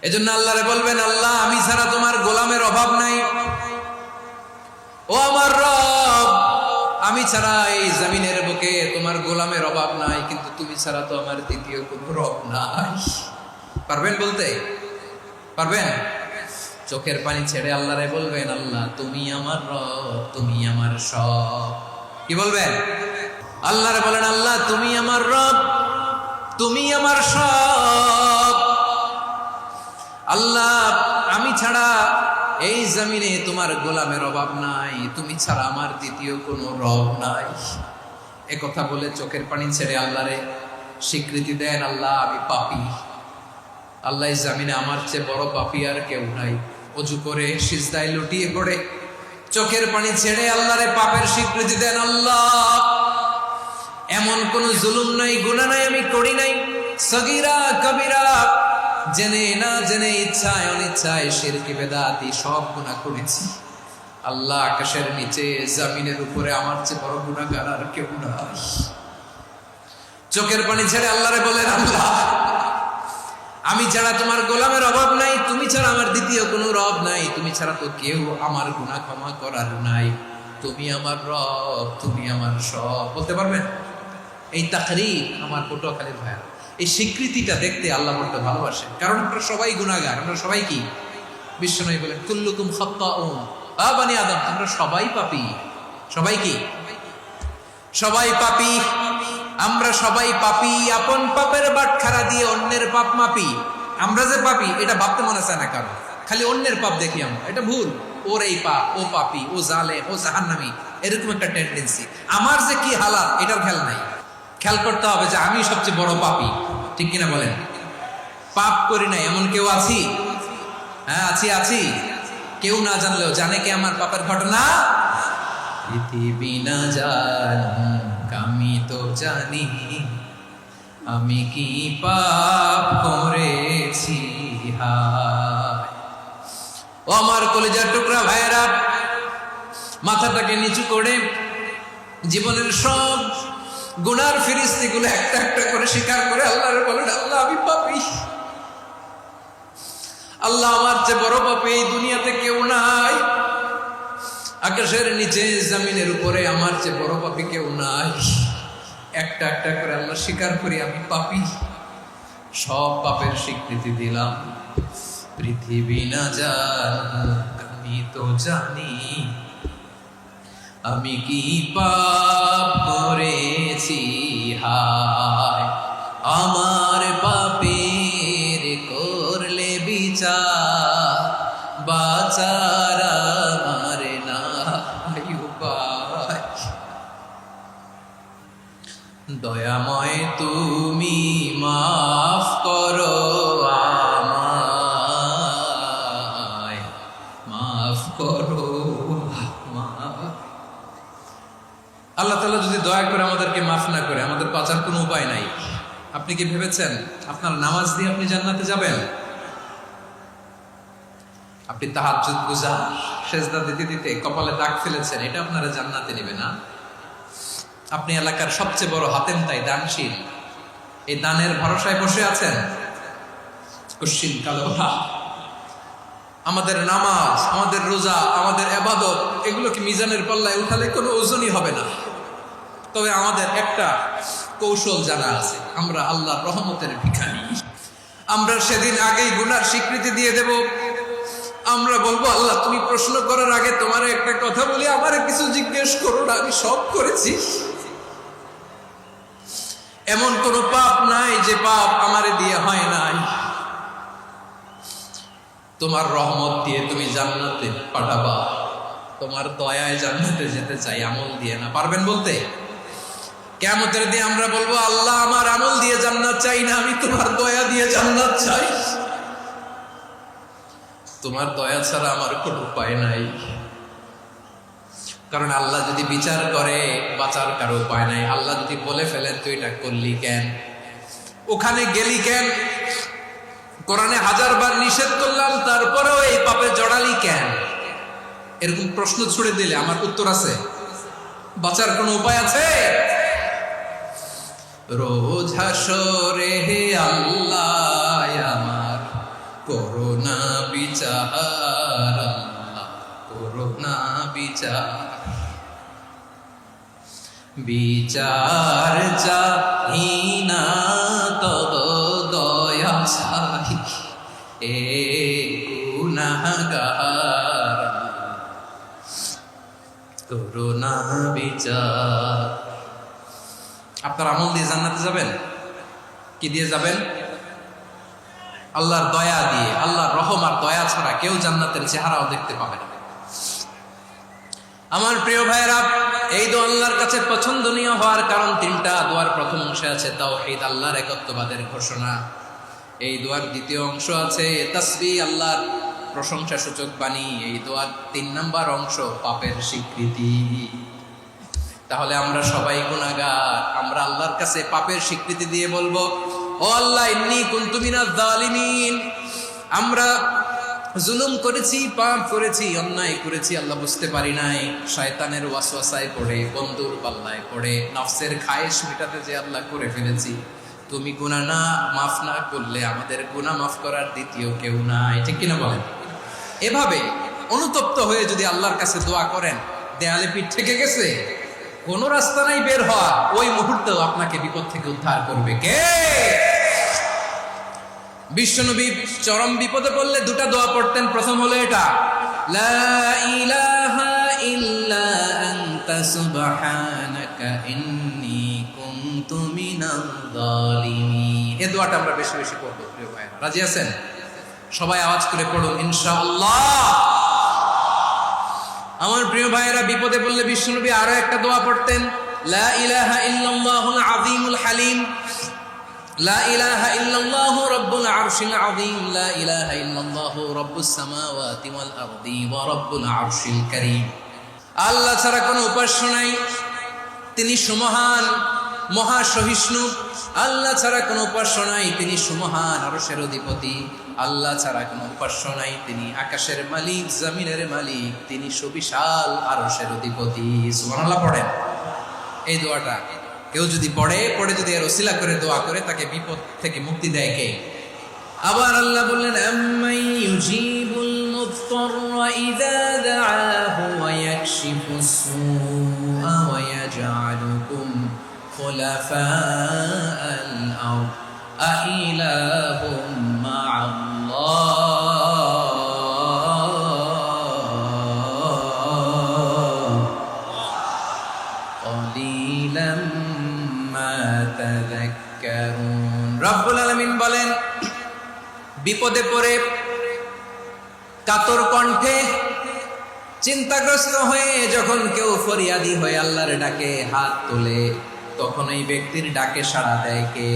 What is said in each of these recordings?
এজন্য আল্লাহরে বলবেন, আল্লাহ আমি ছাড়া তোমার গোলামের অভাব নাই। ও আমার রব, আমি ছাড়া এই জমিনের বুকে তোমার গোলামের অভাব নাই, কিন্তু তুমি ছাড়া তো আমার দ্বিতীয় কোনো রব নাই। পারবেন বলতে? পারবেন? চোখের পানি ছেড়ে আল্লাহরে বলবেন, আল্লাহ তুমি আমার রব, তুমি আমার সব। কি বলবেন? আল্লাহরে বলেন, আল্লাহ তুমি আমার রব, তুমি আমার সব। আল্লাহ আমি ছাড়া এই জমিনে তোমার গোলামের অভাব নাই, তুমি ছাড়া আমার দ্বিতীয় কোনো রব নাই। এ কথা বলে চোখের পানি ছেড়ে আল্লাহরে স্বীকৃতি দেন, আল্লাহ আমি পাপী। আল্লাহ এই জমিনে আমার চেয়ে বড় পাপী আর কেউ নাই। অজু করে সিজদায় লুটিয়ে পড়ে চোখের পানি ছেড়ে আল্লাহরে পাপের স্বীকৃতি দেন, আল্লাহ এমন কোন জুলুম নাই, গুনাহ নাই আমি করি নাই, সগীরা কবিরা জেনে না জেনে, ইচ্ছায় অনিচ্ছায়, শিরকি বেদাতি সব গুনাহ করেছি। আল্লাহ আকাশের নিচে জমিনের উপরে আমার চেয়ে বড় গুনাহগার আর কেউ নাই। চোখের পানি ছেড়ে আল্লাহরে বলেন, আল্লাহ আমি ছাড়া তোমার গোলামের অভাব নাই, তুমি ছাড়া আমার দ্বিতীয় কোনো রব নাই, তুমি ছাড়া তো কেউ আমার গুনাহ ক্ষমা করার নাই, তুমি আমার রব, তুমি আমার সব। বলতে পারবেন? এই তাকরীর আমার পটুয়াখালীর ভাইয়া, এই স্বীকৃতিটা দেখতে আল্লাহ বড্ড ভালোবাসেন, কারণ আমরা সবাই গুনাহগার। আমরা সবাই কি? বিশ্বনবী বলেন, কুল্লুকুম খাত্তাউন, আ বনি আদম, আমরা সবাই পাপী। সবাই কি? সবাই পাপী। আমরা সবাই পাপী। আপন পাপের বাটখারা দিয়ে অন্যের পাপ মাপি। আমরা যে পাপী এটা ভাবতে মনে চায় না কারণ, খালি অন্যের পাপ দেখি আমরা, এটা ভুল। ওর এই পাপ, ও পাপী, ও জালেম, ও জাহান্নামী, এরকম একটা টেন্ডেন্সি। আমার যে কি হালাত এটার খেয়াল নাই। খেয়াল করতে হবে যে আমি সবচেয়ে বড় পাপী, ঠিক কিনা বলেন? পাপ করি নাই এমন কেউ আছি? হ্যাঁ আছি, আছি। কেউ না জানলেও জানে কে আমার পাপের ঘটনা? পৃথিবী না জানুক আমি তো জানি, আমি কি পাপ করেছি। হায় ও আমার কলিজার টুকরা ভাইয়েরা, মাথাটাকে নিচু করে জীবনের সব গুনার ফিরিস্তিগুলো একটা একটা করে স্বীকার করে আল্লাহর বলেন, আল্লাহ আমি পাপী। আল্লাহ আমার চেয়ে বড় পাপী এই দুনিয়াতে কেউ নাই। আকাশের নিচে জমিনের উপরে আমার চেয়ে বড় পাপী কেউ নাই। একটা একটা করে আল্লাহ স্বীকার করি আমি পাপী। সব পাপের স্বীকৃতি দিলাম। পৃথিবী না জানুক আমি তো জানি, আমি কি পাপ করেছি। হায় আমার পাপের করলে বিচার, বাঁচার আমার নাই উপায়। দয়াময় তুমি মাফ করো আমায়, মাফ করো আমায়। আল্লাহ তাআলা যদি দয়া করে আমাদেরকে মাফ না করে, আমাদের বাঁচার কোনো উপায় নাই। আপনি কি ভেবেছেন আপনার নামাজ দিয়ে আপনি জান্নাতে যাবেন? আপনি তাহাজ্জুদ গুজার, সেজদা দিতে দিতে কপালে দাগ ফেলেছেন, এটা আপনারা জান্নাতে নেবে না। আপনি এলাকার সবচেয়ে বড় হাতেম তাই দানশীল, এই দানের ভরসায় বসে আছেন। কশিন কালো আমাদের নামাজ, আমাদের রোজা, আমাদের ইবাদত, এগুলোকে মিজানের পাল্লায় উঠালে কোনো ওজনই হবে না। তবে আমাদের একটা কৌশল জানা আছে, আমরা আল্লাহর রহমতের ভিখারি। আমরা সেদিন আগেই গুনার স্বীকৃতি দিয়ে দেব। আমরা বলবো, আল্লাহ তুমি প্রশ্ন করার আগে তোমার একটা কথা বলি, আমারে কিছু জিজ্ঞেস করো না, আমি সব করেছি। এমন কোন পাপ নাই যে পাপ আমারে দিয়ে হয় নাই। তোমার রহমত দিয়ে তুমি জান্নাতে পাঠাবা, তোমার দয়ায় জান্নাতে যেতে চাই, আমল দিয়ে না। পারবেন বলতে? কিয়ামতের দিন আমরা বলবো, আল্লাহ আমার আমল দিয়ে জান্নাত চাই না, আমি তোমার দয়া দিয়ে জান্নাত চাই। তোমার দয়া ছাড়া আমার কোনো উপায় নাই। কারণ আল্লাহ যদি বিচার করে বাঁচার কারো উপায় নাই। আল্লাহ যদি বলে ফেলেন তুই এটা করলি কেন, ওখানে গেলি কেন, কোরআনে 1000 বার নিষেধ করলাম তারপরেও এই পাপে জড়ালি কেন, এরকম প্রশ্ন ছুড়ে দিলে আমার উত্তর আছে? বাঁচার কোনো উপায় আছে? রোজ হাসরে হে আল্লাহ আমার করোনা বিচার আল্লাহ, করোনা বিচার। বিচার চাহি না তব দয়া চাহি, এ গুনাহগার করোনা বিচার। আপনার আমল দিয়ে জান্নাতে যাবেন? কি দিয়ে যাবেন? আল্লাহর দয়া দিয়ে। আল্লাহর রহম আর দয়া ছাড়া কেউ জান্নাতের চেহারাও দেখতে পাবে না। আমার প্রিয় ভাইরা, এই দোয়া আল্লাহর কাছে পছন্দনীয় হওয়ার কারণ তিনটা। দোয়ার প্রথম অংশে আছে তাওহীদ, আল্লাহর একত্ববাদের ঘোষণা। এই দোয়ার দ্বিতীয় অংশ আছে তাসবিহ, আল্লাহর প্রশংসা সূচক বাণী। এই দোয়ার 3 নাম্বার অংশ পাপের স্বীকৃতি। তাহলে আমরা সবাই গুনাহগার। আমরা আল্লাহর কাছে পাপের স্বীকৃতি দিয়ে বলবো, ও আল্লাহ, ইন্নী কুনতু মিনাজ জালিমিন, আমরা জুলুম করেছি, পাপ করেছি, অন্যায় করেছি, আল্লাহ বুঝতে পারি নাই। শয়তানের ওয়াসওয়াসায় পড়ে, বন্ধুর পাল্লায় পড়ে, নফসের খায়েশ মেটাতে যে আল্লাহ করে ফেলেছি। তুমি গুনাহ না মাফ না করলে আমাদের গুনাহ মাফ করার দ্বিতীয় কেউ নাই। ঠিক কিনা বলেন? এভাবে অনুতপ্ত হয়ে যদি আল্লাহর কাছে দোয়া করেন, দেয়ালে পিঠ থেকে গেছে, কোন রাস্তা নাই বের হওয়া, ওই মুহূর্তেও আপনাকে বিপদ থেকে উদ্ধার করবে কে? বিশ্বনবী চরম বিপদে পড়লে দুটা দোয়া পড়তেন। প্রথম হলো এটা, লা ইলাহা ইল্লা আনতা সুবহানাকা ইন্নী কুনতু মিনাল জালিমিন। এই দোয়াটা আমরা বেশি বেশি পড়ব প্রিয় ভাইরা। রাজি আছেন? সবাই আওয়াজ করে পড়ুন ইনশাআল্লাহ। আমার প্রিয় ভাইয়েরা, বিপদে পড়লে বিশ্বনবী আরো একটা দোয়া পড়তেন, লা ইলাহা ইল্লাল্লাহুল আযীমুল হালিম, লা ইলাহা ইল্লাল্লাহু রাব্বুল আরশিল আযীম, লা ইলাহা ইল্লাল্লাহু রাব্বুস সামাওয়াতি ওয়াল আরদি ওয়া রাব্বুল আরশিল কারীম। আল্লাহ ছাড়া কোনো উপাস্য নাই, তিনি সুমহান, মহাসহিষ্ণু। আল্লাহ ছাড়া কোনো উপাস্য নাই, তিনি সুমহান, আরশের অধিপতি। আল্লাহ ছাড়া কোনো উপাস্য নাই, তিনি আকাশের মালিক, জমিনের মালিক, তিনি সুবিশাল, আরশের অধিপতি। সুবহানাল্লাহ পড়েন। এই দোয়াটা কেউ যদি পড়ে যদি এর ওসিলা করে দোয়া করে, তাকে বিপদ থেকে মুক্তি দেয় কে? আবার আল্লাহ বললেন, আম্মাই ইউজিবুল মুফতাররা ইযা দাআহু ওয়া ইয়াকশিফুস সুআ ওয়া ইয়াজআলুকুম খুলাফাআল আরদ আইলাহুম মা'আল্লাহ ক্বালিলাম মা তাযাক্কারুন। রব্বুল আলামিন বলেন, বিপদে পড়ে কাতর কণ্ঠে চিন্তাগ্রস্ত হয়ে যখন কেউ ফরিয়াদি হয়ে আল্লাহর ডাকে হাত তোলে, তখন এই ব্যক্তির ডাকে সাড়া দেয় কে?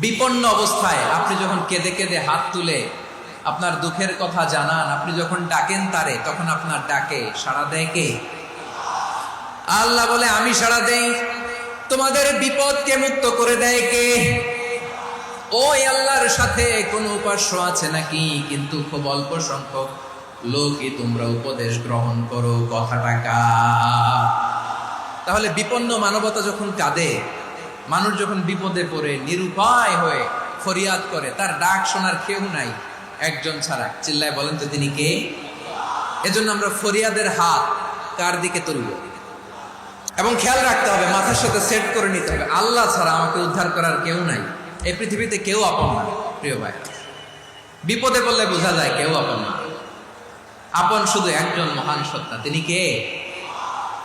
বিপন্ন অবস্থায় আপনি যখন কেঁদে কেঁদে হাত তুলে আপনার দুঃখের কথা জানান, আপনি যখন ডাকেন তারে, তখন আপনার ডাকে সাড়া দেয় কে? আল্লাহ বলে, আমি সাড়া দেই। তোমাদের বিপদকে মুক্ত করে দেয় কে? ওই আল্লাহর সাথে কোনো উপাস্য আছে নাকি? কিন্তু খুব অল্প সংখ্যক লোকই তোমরা উপদেশ গ্রহণ করো। কথাটা কার? তাহলে বিপন্ন মানবতা যখন কাঁদে, মানুষ যখন বিপদে পড়ে নিরুপায় হয়ে ফরিয়াদ করে, তার ডাক শোনার কেউ নাই একজন ছাড়া। চিল্লায় বলেন তো তিনি কে? এজন্য আমরা ফরিয়াদের হাত কার দিকে তুলব? এবং খেয়াল রাখতে হবে, মাথার সাথে সেট করে নিতে হবে, আল্লাহ ছাড়া আমাকে উদ্ধার করার কেউ নাই। এই পৃথিবীতে কেউ আপন না প্রিয় ভাই। বিপদে পড়লে বোঝা যায় কেউ আপন না। আপন শুধু একজন মহান সত্তা, তিনি কে?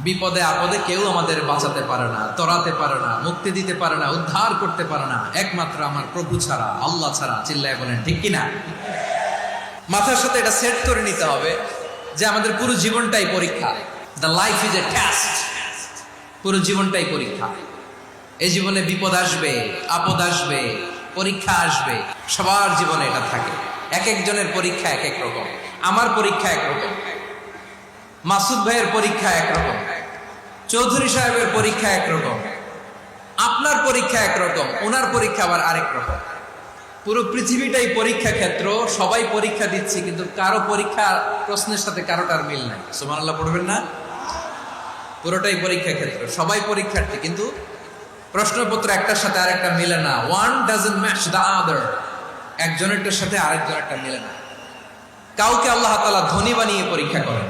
বিপদে আপদে কেউ আমাদের বাঁচাতে পারে না, তরাতে পারে না, মুক্তি দিতে পারে না, উদ্ধার করতে পারে না, একমাত্র আমার প্রভু ছাড়া, আল্লাহ ছাড়া। চিল্লায় বলেন ঠিক কিনা? মাথার সাথে এটা সেট করে নিতে হবে যে আমাদের পুরো জীবনটাই পরীক্ষা। The life is a test. পুরো জীবনটাই পরীক্ষা। এই জীবনে বিপদ আসবে, আপদ আসবে, পরীক্ষা আসবে, সবার জীবনে এটা থাকে। এক একজনের পরীক্ষা এক এক রকম। আমার পরীক্ষা একরকম, মাসুদ ভাইয়ের পরীক্ষা একরকম, চৌধুরী সাহেবের পরীক্ষা একরকম, আপনার পরীক্ষা একরকম, ওনার পরীক্ষা আবার আরেক রকম। পুরো পৃথিবীটাই পরীক্ষা ক্ষেত্র, সবাই পরীক্ষা দিচ্ছি, কিন্তু কারো পরীক্ষা প্রশ্নের সাথে কারোটার মিল নাই। সুবহানাল্লাহ পড়বেন না? পুরোটাই পরীক্ষা ক্ষেত্র, সবাই পরীক্ষার্থী, কিন্তু প্রশ্নপত্র একটার সাথে আরেকটা মিলে না। One doesn't match the other. একজনেরটার সাথে আরেকজনেরটা মেলে না। কাউকে আল্লাহ তাআলা ধনী বানিয়ে পরীক্ষা করেন,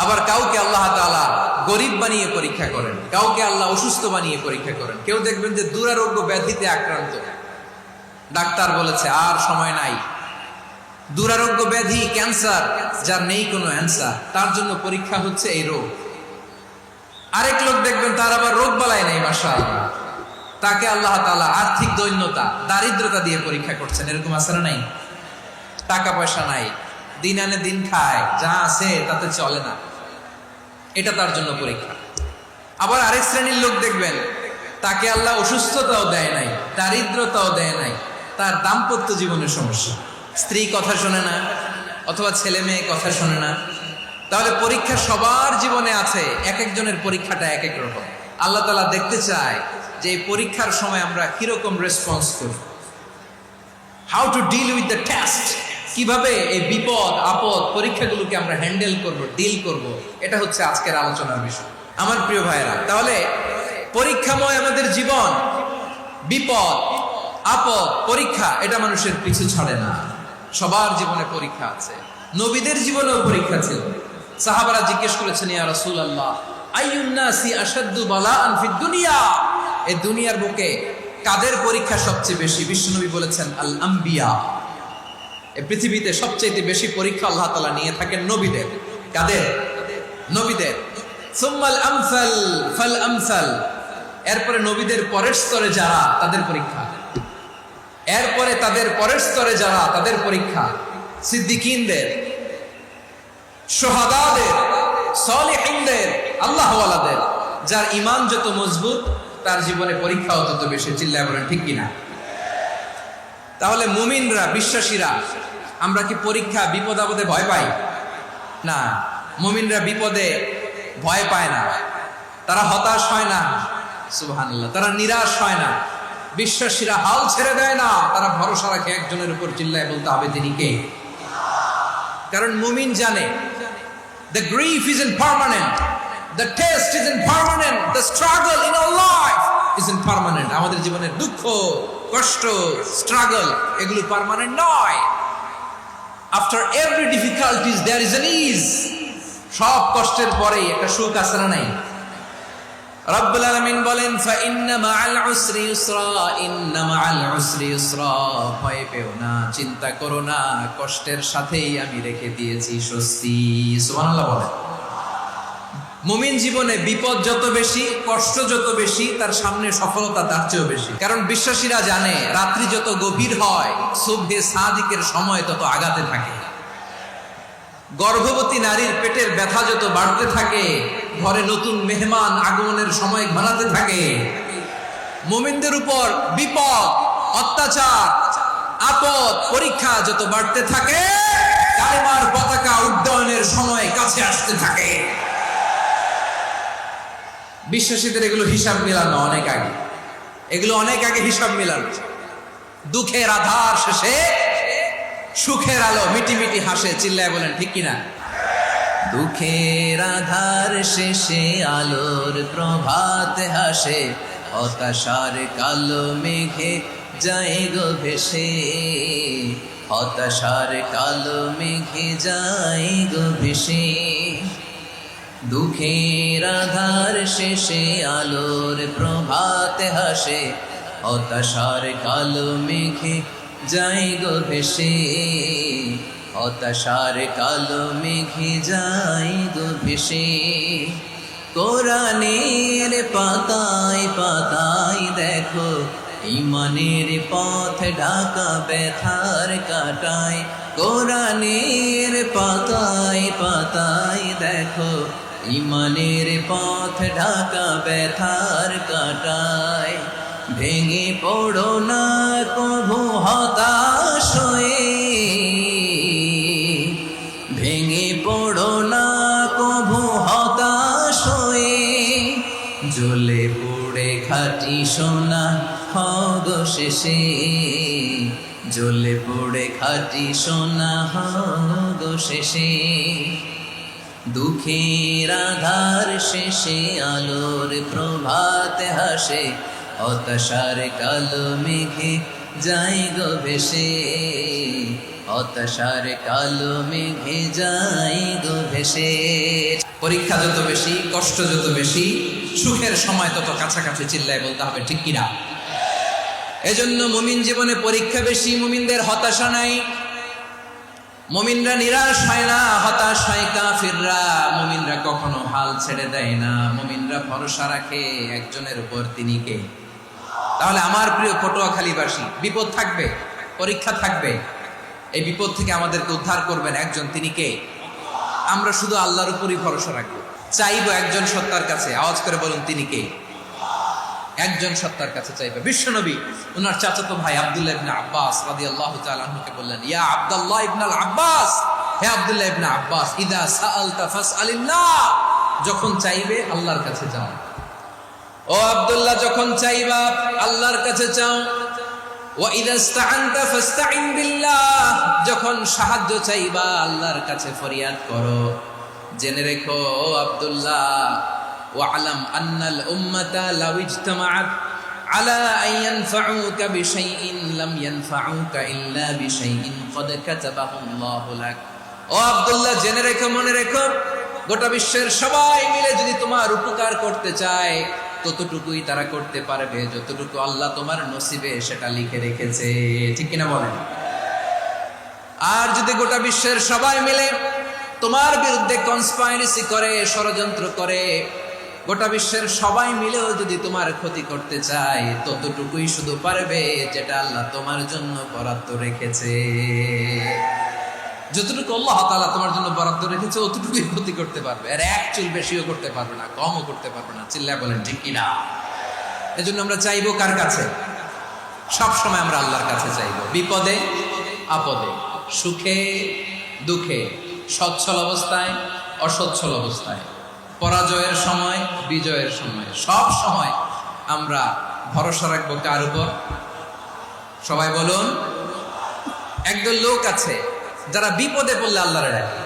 আবার কাউকে আল্লাহ তাআলা গরিব বানিয়ে পরীক্ষা করেন, কাউকে আল্লাহ অসুস্থ বানিয়ে পরীক্ষা করেন। কেউ দেখবেন যে দুরারোগ্য ব্যাধিতে আক্রান্ত, ডাক্তার বলেছে আর সময় নাই, দুরারোগ্য ব্যাধি ক্যান্সার, যার নেই কোনো অ্যান্সার, তার জন্য পরীক্ষা হচ্ছে এই রোগ। আরেক লোক দেখবেন তার আবার রোগ বালাই নাই, মাশাআল্লাহ, তাকে আল্লাহ তাআলা আর্থিক দৈন্যতা, দারিদ্রতা দিয়ে পরীক্ষা করছেন। এরকম আছে না নাই? টাকা পয়সা নাই, দিন আনে দিন খায়, যা আছে তাতে চলে না, এটা তার জন্য পরীক্ষা। আবার আরেক শ্রেণীর লোক দেখবেন তাকে আল্লাহ অসুস্থতাও দেয় নাই, দারিদ্রতাও দেয় নাই, তার দাম্পত্য জীবনের সমস্যা, স্ত্রী কথা শোনে না অথবা ছেলে মেয়ে কথা শোনে না। তাহলে পরীক্ষা সবার জীবনে আছে, এক একজনের পরীক্ষাটা এক এক রকম। আল্লাহ তাআলা দেখতে চায় যে এই পরীক্ষার সময় আমরা কিরকম রেসপন্স করি, how to deal with the test, কিভাবে এই বিপদ আপদ পরীক্ষাগুলোকে আমরা হ্যান্ডেল করব, ডিল করব, এটা হচ্ছে আজকের আলোচনার বিষয়। আমার প্রিয় ভাইয়েরা, তাহলে পরীক্ষাময় আমাদের জীবন, বিপদ আপদ পরীক্ষা, এটা মানুষের পিছু ছাড়ে না, সবার জীবনে পরীক্ষা আছে। নবীদের জীবনেও পরীক্ষা ছিল। সাহাবারা জিজ্ঞেস করেছেন, ইয়া রাসূলুল্লাহ, আইয়ুন নাসি আশাদ্দু বালাআন ফিদ দুনিয়া, এই দুনিয়ার বুকে কাদের পরীক্ষা সবচেয়ে বেশি? বিশ্বনবী বলেছেন, আল আম্বিয়া, এই পৃথিবীতে সবচেয়ে বেশি পরীক্ষা আল্লাহ তাআলা নিয়ে থাকেন নবীদের। কাদের? নবীদের। সুম্মাল আমসাল ফাল আমসাল, এরপরে নবীদের পরের স্তরে যারা, তাদের পরীক্ষা। এরপরে তাদের পরের স্তরে যারা, তাদের পরীক্ষা। সিদ্দিকিনদের, শুহাদাদের, সালিহিনদের, আল্লাহওয়ালাদের, যার ঈমান যত মজবুত তার জীবনে পরীক্ষাও তত বেশি। চিল্লায় বলেন ঠিক কিনা? তাহলে মুমিনরা, বিশ্বাসীরা, আমরা কি পরীক্ষা বিপদ আপদে ভয় পাই? না, মুমিনরা বিপদে ভয় পায় না, তারা হতাশ হয় না, সুবহানাল্লাহ, তারা নিরাশ হয় না। বিশ্বাসীরা হাল ছেড়ে দেয় না, তারা ভরসা রাখে একজনের উপর। চিল্লায় বলতে হবে তিনি কে? কারণ মুমিন জানে the grief isn't permanent, the test isn't permanent, the struggle in our life isn't permanent. আমাদের জীবনের দুঃখ, কষ্ট, স্ট্রাগল, এগুলো পার্মানেন্ট নয়। after every difficulties there is an ease. সব কষ্টের পরে একটা সুখ আছে না নাই? রব্বুল আলামিন বলেন, ফা ইন্না মাআল উসরি ইউসরা, ইন্না মাআল উসরি ইউসরা, ভয় পেও না, চিন্তা করো না, কষ্টের সাথেই আমি রেখে দিয়েছি স্বস্তি। সুবহানাল্লাহ বলেন। মুমিন জীবনে বিপদ যত বেশি, কষ্ট যত বেশি, তার সামনে সফলতা তার চেয়েও বেশি। কারণ বিশ্বাসীরা জানে রাত্রি যত গভীর হয়, সুবহে সাদিকের সময় তত আগাতে থাকে। গর্ভবতী নারীর পেটের ব্যথা যত বাড়তে থাকে, ঘরে নতুন মেহমান আগমনের সময় ঘনাতে থাকে। মুমিনদের উপর বিপদ, অত্যাচার, আপদ, পরীক্ষা যত বাড়তে থাকে, কালেমার পতাকা উড্ডয়নের সময় কাছে আসতে থাকে। বিশ্বাসীদের এগুলো হিসাব মিলানো অনেক আগে, এগুলো অনেক আগে হিসাব মিলানো। দুঃখের আধার শেষে সুখের আলো মিটি মিটি হাসে। চিল্লায় বলেন ঠিক কিনা? দুঃখের আধার শেষে আলোর প্রভাত হাসে, হতাশার কালো মেঘে যায় গো ভেসে, হতাশার কালো মেঘে যায় গো ভেসে। দুঃখের আধার শেষে আলোর প্রভাত হাসে, হতাশার কালো মেঘে যায় গো ভেসে, হতাশার কালো মেঘে যায় গো ভেসে। কোরআনের পাতায় পাতায় দেখো, ঈমানের পথ ঢাকা ব্যথার কাটায়। কোরআনের পাতায় পাতায় দেখো, ঈমানের পথ ঢাকা ব্যথার কাটায়। ভেঙে পড়ো না কভু হতাশ হয়ে, ভেঙে পড়ো না কভু হতাশ হয়ে, জ্বলে পুড়ে খাঁটি সোনা হগো শেষে, জ্বলে পুড়ে খাঁটি সোনা হগো শেষে। দুঃখের আধার শেষে আলোর প্রভাত হাসে, হতাশার কালো মেঘে যাই গো ভেসে, হতাশার কালো মেঘে যাই গো ভেসে। পরীক্ষা যত বেশি, কষ্ট যত বেশি, সুখের সময় তত কাছাকাছি চিল্লায় বলতে হবে, ঠিক কিনা? এজন্য মুমিন জীবনে পরীক্ষা বেশি, মুমিনদের হতাশা নাই। মুমিনরা নিরাশ হয় না, হতাশ হয় কাফিররা। মুমিনরা কখনো হাল ছেড়ে দেয় না, মুমিনরা ভরসা রাখে একজনের উপর, তিনি কে? তাহলে আমার প্রিয় পটুয়াখালীবাসী, বিপদ থাকবে, পরীক্ষা থাকবে, এই বিপদ থেকে আমাদেরকে উদ্ধার করবেন একজন, তিনি কে? আমরা শুধু আল্লাহর উপরই ভরসা রাখবো, চাইবো একজন সত্তার কাছে। আওয়াজ করে বলুন, তিনি কে? একজন সত্তার কাছে চাইবে। বিশ্বনবী ওনার চাচাতো ভাই আব্দুল্লাহ ইবনে আব্বাস রাদিয়াল্লাহু তাআলা আনহুকে বললেন, ইয়া আব্দুল্লাহ ইবনে আব্বাস, হে আব্দুল্লাহ ইবনে আব্বাস, ইদা সাআলতা ফাসআলিল্লাহ, যখন চাইবে আল্লাহর কাছে যাও। ও আব্দুল্লাহ, যখন চাইবা আল্লাহর কাছে চাও। ওয়া ইদা ইসতাআনতা ফাসতাইন বিল্লাহ, যখন সাহায্য চাইবা আল্লাহর কাছে ফরিয়াদ করো। জেনে রেখো ও আব্দুল্লাহ, ওয়া'লাম আন্নাল উম্মাতা লাউ ইজতামাআত আলা আন ইয়ানফাউকা বিশাইইন লাম ইয়ানফাউকা ইল্লা বিশাইইন ক্বাদ কাতাবাহু আল্লাহু লাক। ও আব্দুল্লাহ, জেনে রেখো, মনে রেখো, গোটা বিশ্বের সবাই মিলে যদি তোমার উপকার করতে চায়, ততটুকুই তারা করতে পারবে যতটুকু আল্লাহ তোমার নসিবে সেটা লিখে রেখেছে, ঠিক কিনা বলেন? আর যদি গোটা বিশ্বের সবাই মিলে তোমার বিরুদ্ধে কনস্পাইরেসি করে, ষড়যন্ত্র করে, গোটা বিশ্বের সবাই মিলেও যদি তোমার ক্ষতি করতে চায়, ততটুকুই শুধু পারবে যেটা আল্লাহ তোমার জন্য বরাদ্দ রেখেছে। যতটুকু আল্লাহ তাআলা তোমার জন্য বরাদ্দ রেখেছে অতটুকুই ক্ষতি করতে পারবে, আর এক চুল বেশিও করতে পারবে না, কমও করতে পারবে না। চিল্লায় বলেন, ঠিক কিনা? এজন্য আমরা চাইবো কার কাছে? সব সময় আমরা আল্লাহর কাছে চাইবো, বিপদে আপদে, সুখে দুঃখে, সচ্ছল অবস্থায় অসচ্ছল অবস্থায়, পরাজয়ের সময় বিজয়ের সময়, সব সময় আমরা ভরসা রাখবো কার উপর? সবাই বলুন। একদল লোক আছে যারা বিপদে পড়লে আল্লাহরে ডাকে,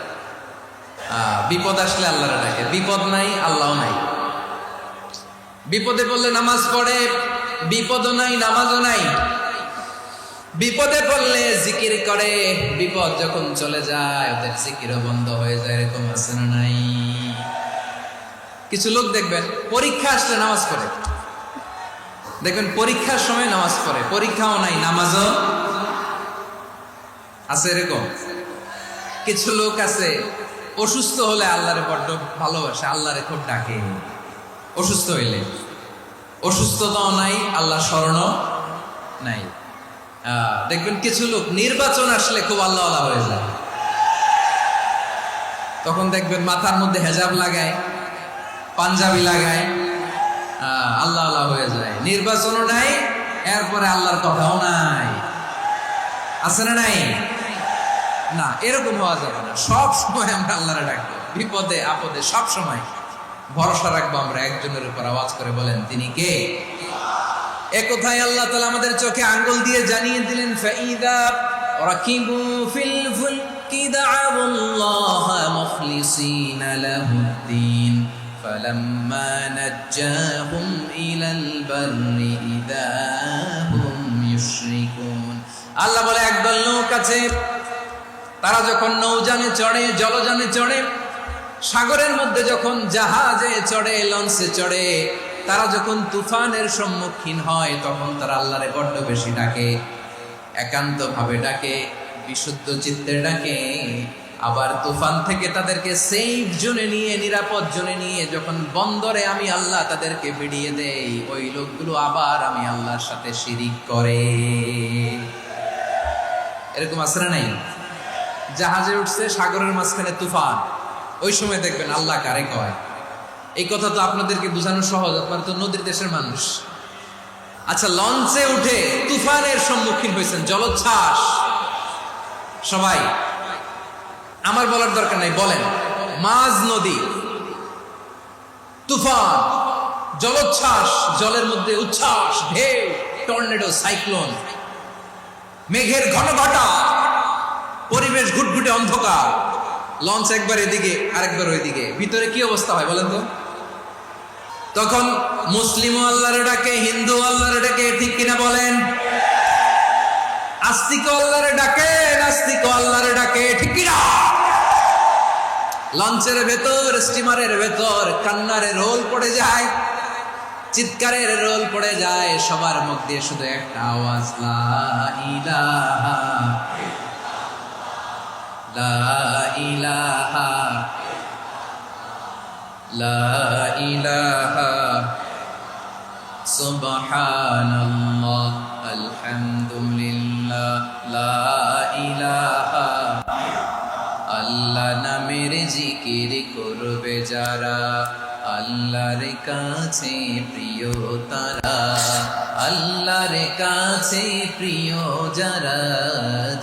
বিপদ আসলে আল্লাহরে ডাকে, বিপদ নাই আল্লাহও নাই। বিপদে পড়লে নামাজ পড়ে, বিপদও নাই নামাজও নাই। বিপদে পড়লে জিকির করে, বিপদ যখন চলে যায় ওদের জিকিরও বন্ধ হয়ে যায়। এরকম আছে না নাই? কিছু লোক দেখবেন পরীক্ষা আসলে নামাজ পড়ে, দেখবেন পরীক্ষার সময় নামাজ পড়ে, পরীক্ষাও নাই নামাজও আছে। এরকম কিছু লোক আছে অসুস্থ হলে আল্লাহরে বড্ড ভালোবাসে, আল্লাহরে খুব ডাকে। অসুস্থ হইলে অসুস্থতাও নাই, আল্লাহ স্মরণও নাই। দেখবেন কিছু লোক নির্বাচন আসলে খুব আল্লাহওয়ালা হয়ে যায়, তখন দেখবেন মাথার মধ্যে হেজাব লাগায়, পাঞ্জাবি লাগায়, আল্লাহওয়ালা হয়ে যায়। নির্বাচনও নাই, এরপরে আল্লাহর কথাও নাই। আছে না নাই? না, এরকম হওয়া যাবে না। সব সময় আমরা আল্লাহরে ডাকবো, বিপদে আপদে সব সময় ভরসা রাখবো আমরা একজনের উপর। আওয়াজ করে বলেন, তিনি কে? এ কথাই আল্লাহ তাআলা আমাদের চোখে আঙ্গুল দিয়ে জানিয়ে দিলেন, ফাইদা রাকিবু ফিল ফুলকি দা'আউল্লাহ মুখলিসিনা লাহুদ্দিন ফালাম্মা নাজ্জাহুম ইলাল বাররি ইযা হুম ইউশরিকুন। আল্লাহ বলে, একদল লোক আছে তারা যখন নৌযানে চড়ে, জলযানে চড়ে, সাগরের মধ্যে যখন জাহাজে চড়ে, লঞ্চে চড়ে, তারা যখন তুফানের সম্মুখীন হয় তখন তারা আল্লাহরে বড্ড বেশি ডাকে, একান্ত ভাবে ডাকে, বিশুদ্ধ চিত্তে ডাকে। আবার তুফান থেকে তাদেরকে সেফ জোনে নিয়ে, নিরাপদ জোনে নিয়ে যখন বন্দরে আমি আল্লাহ তাদেরকে ভিড়িয়ে দেই, ওই লোকগুলো আবার আমি আল্লাহর সাথে শিরিক করে। এরকম আছে না নাই? জাহাজে উঠছে, সাগরের মাঝখানে তুফান, ওই সময় দেখবেন আল্লাহ কারে কয়। এই কথা তো আপনাদেরকে বোঝানো সহজ, আপনারা তো নদীর দেশের মানুষ। আচ্ছা, লঞ্চে উঠে তুফানের সম্মুখীন হয়েছেন, জলোচ্ছ্বাস, সবাই আমার বলার দরকার নাই, বলেন, মাঝ নদী, তুফান, জলোচ্ছ্বাস, জলের মধ্যে উচ্ছ্বাস, ঢেউ, টর্নেডো, সাইক্লোন, মেঘের ঘনঘটা, পরিবেশ ঘুটঘুটে অন্ধকার, লঞ্চ একবার এদিকে আরেকবার ওইদিকে, ভিতরে কি অবস্থা হয় বলেন তো? তখন মুসলিম আল্লাহর ডাকে, হিন্দু আল্লাহর ডাকে, ঠিক কিনা বলেন? আস্তিক আল্লাহরে ডাকে, নাস্তিক আল্লাহরে ডাকে, ঠিক কি না? লঞ্চের ভেতর, স্টিমারের ভেতর কান্নারে রোল পড়ে যায়, চিৎকারের রোল পড়ে যায়, সবার মুখ দিয়ে শুধু একটা আওয়াজ, লা ইলাহা লা ইলাহা লা ইলাহা সুবহানাল্লাহ আলহামদুলিল্লাহ লা ইলাহা। আল্লাহ নামের জিকির করবে যারা, আল্লাহর কাছে প্রিয় তারা, আল্লাহর কাছে প্রিয় যারা,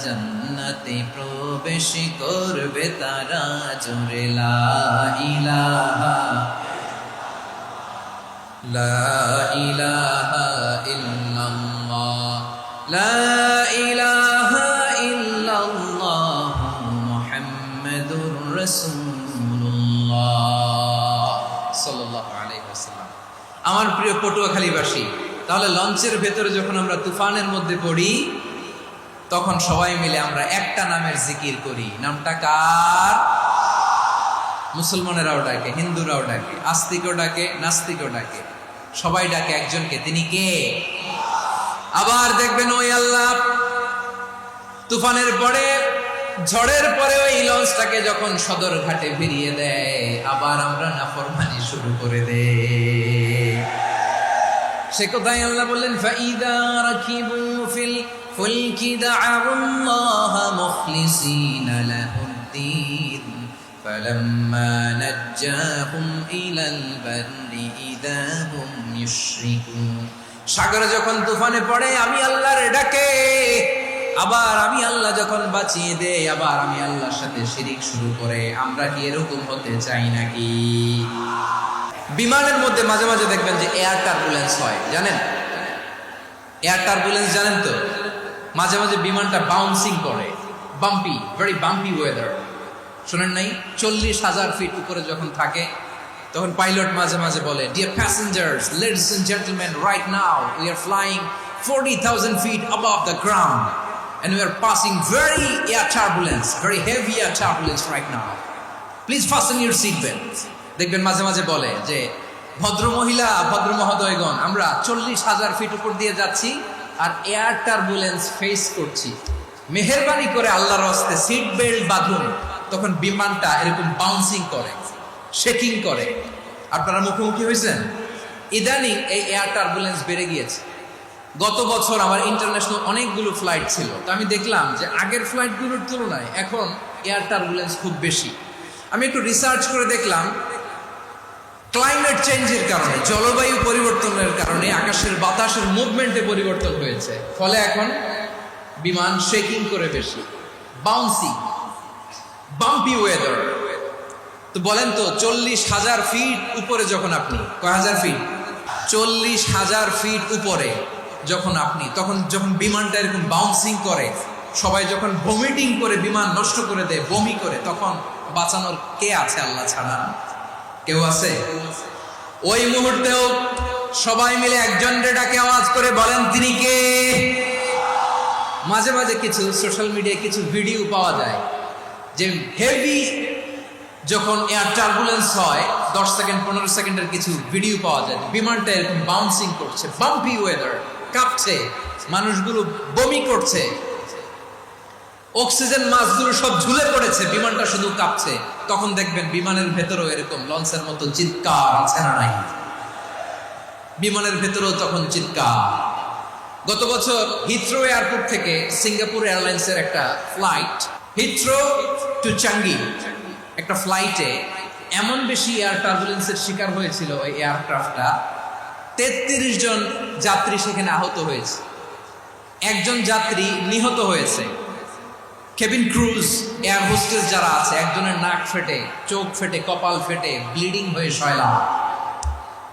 জান্নাতে প্রবেশ করবে তারা, জোরে লা ইলাহা লা ইলাহা ইল্লাল্লাহ লা ইলাহা ইল্লাল্লাহ মুহাম্মাদুর রাসূলুল্লাহ সাল্লাল্লাহু আলাইহি ওয়াসাল্লাম। আমার প্রিয় পটুয়াখালীবাসী, তাহলে লঞ্চের ভেতরে যখন আমরা তুফানের মধ্যে পড়ি, তখন সবাই মিলে আমরা একটা নামের জিকির করি। নামটা কার? মুসলমানেরাও ডাকে, হিন্দুরাও ডাকে, আস্তিকও ডাকে, নাস্তিকও ডাকে, সবাই ডাকে একজনকে। তিনি কে? আবার দেখবেন ওই আল্লাহ তুফানের পরে, ঝড়ের পরে ওই লঞ্চটাকে যখন সদর ঘাটে ফিরিয়ে দেয়, আবার আমরা নাফরমানি শুরু করে দেই। সে কোথায় আল্লাহ বললেন, ফাইদা রাকিবু ফিল ফুলকি দা'আল্লাহা মুখলিসিনা লাহুদ্দিন ফালাম্মা নাজ্জাহুম ইলাল বাররি ইযা হুম ইউশরিকুন। সাগরে যখন তুফানে পড়ে আমি আল্লাহর ডাকে, আবার আমি আল্লাহ যখন বাঁচিয়ে দেই, আবার আমি আল্লাহর সাথে শিরিক শুরু করে। আমরা কি এরকম হতে চাই নাকি? বিমানের মধ্যে মাঝে মাঝে দেখবেন যে এয়ার টার্বুলেন্স হয়, জানেন? এয়ার টার্বুলেন্স জানেন তো? মাঝে মাঝে বিমানটা বাউন্সিং করে, বাম্পি, ভেরি বাম্পি ওয়েদার। শোনেন নাই? 40,000 ফিট উপরে যখন থাকে, তখন পাইলট মাঝে মাঝে বলে, dear passengers, ladies and gentleman, right now we are flying 40,000 feet above the ground and we are passing very air turbulence, very heavy air turbulence right now. Please fasten your seat belts. দেখবেন মাঝে মাঝে বলে যে, ভদ্র মহিলা, ভদ্র মহোদয়গণ, আমরা 40,000 ফিট উপর দিয়ে যাচ্ছি আর এয়ার টার্বুলেন্স ফেস করছি, মেহেরবানি করে আল্লাহর হস্তে সিট বেল্ট বাঁধুন। তখন বিমানটা এরকম বাউন্সিং করে, শেকিং করে। আপনারা মুখোমুখি হয়েছেন? ইদানিং এই এয়ার টার্বুলেন্স বেড়ে গিয়েছে। গত বছর আমার ইন্টারন্যাশনাল অনেকগুলো ফ্লাইট ছিল, তো আমি দেখলাম যে আগের ফ্লাইটগুলোর তুলনায় এখন এয়ার টার্বুলেন্স খুব বেশি। আমি একটু রিসার্চ করে দেখলাম, ক্লাইমেট চেঞ্জের কারণে, জলবায়ু পরিবর্তনের কারণে আকাশের বাতাসের মুভমেন্টে পরিবর্তন হয়েছে, ফলে এখন বিমান শেকিং করে বেশি, বাউন্সিং, বাম্পি ওয়েদার। তো বলেন তো, 40,000 ফিট উপরে যখন আপনি, কয় হাজার ফিট? 40,000 ফিট উপরে যখন আপনি, তখন যখন বিমানটা এরকম বাউন্সিং করে, সবাই যখন ভমিটিং করে বিমান নষ্ট করে দেয়, বমি করে, তখন বাঁচানোর কে আছে আল্লাহ ছাড়া? কেউ আছে? ওই মুহূর্তেও সবাই মিলে একজনের ডাকে আওয়াজ করে বলেন, তিনি কে? মাঝে মাঝে কিছু সোশ্যাল মিডিয়ায় কিছু ভিডিও পাওয়া যায় যে হেভি যখন এয়ার টার্বুলেন্স হয়, 10 সেকেন্ড 15 সেকেন্ডের কিছু ভিডিও পাওয়া যায়, বিমানটা এরকম বাউন্সিং করছে, বাম্পি ওয়েদার, কাঁপছে, মানুষগুলো বমি করছে, অক্সিজেন মাস্কগুলো সব ঝুলে পড়েছে, বিমানটা শুধু কাঁপছে। তখন দেখবেন বিমানের ভেতরেও এরকম লঞ্চের মতো চিৎকার আছে না নাই? বিমানের ভেতরেও তখন চিৎকার। গত বছর হিথ্রো এয়ারপোর্ট থেকে সিঙ্গাপুর এয়ারলাইন্সের একটা ফ্লাইট, হিথ্রো টু চাঙ্গি, একটা ফ্লাইটে এমন বেশি এয়ার টার্বুলেন্সের শিকার হয়েছিল ওই এয়ারক্রাফটটা, 33 জন যাত্রী সেখানে আহত হয়েছে, একজন যাত্রী নিহত হয়েছে। কেবিন ক্রুজ, এয়ার হোস্টেস যারা আছে, একজনের নাক ফেটে, চোখ ফেটে, কপাল ফেটে, ব্লিডিং হয়ে শয়লা।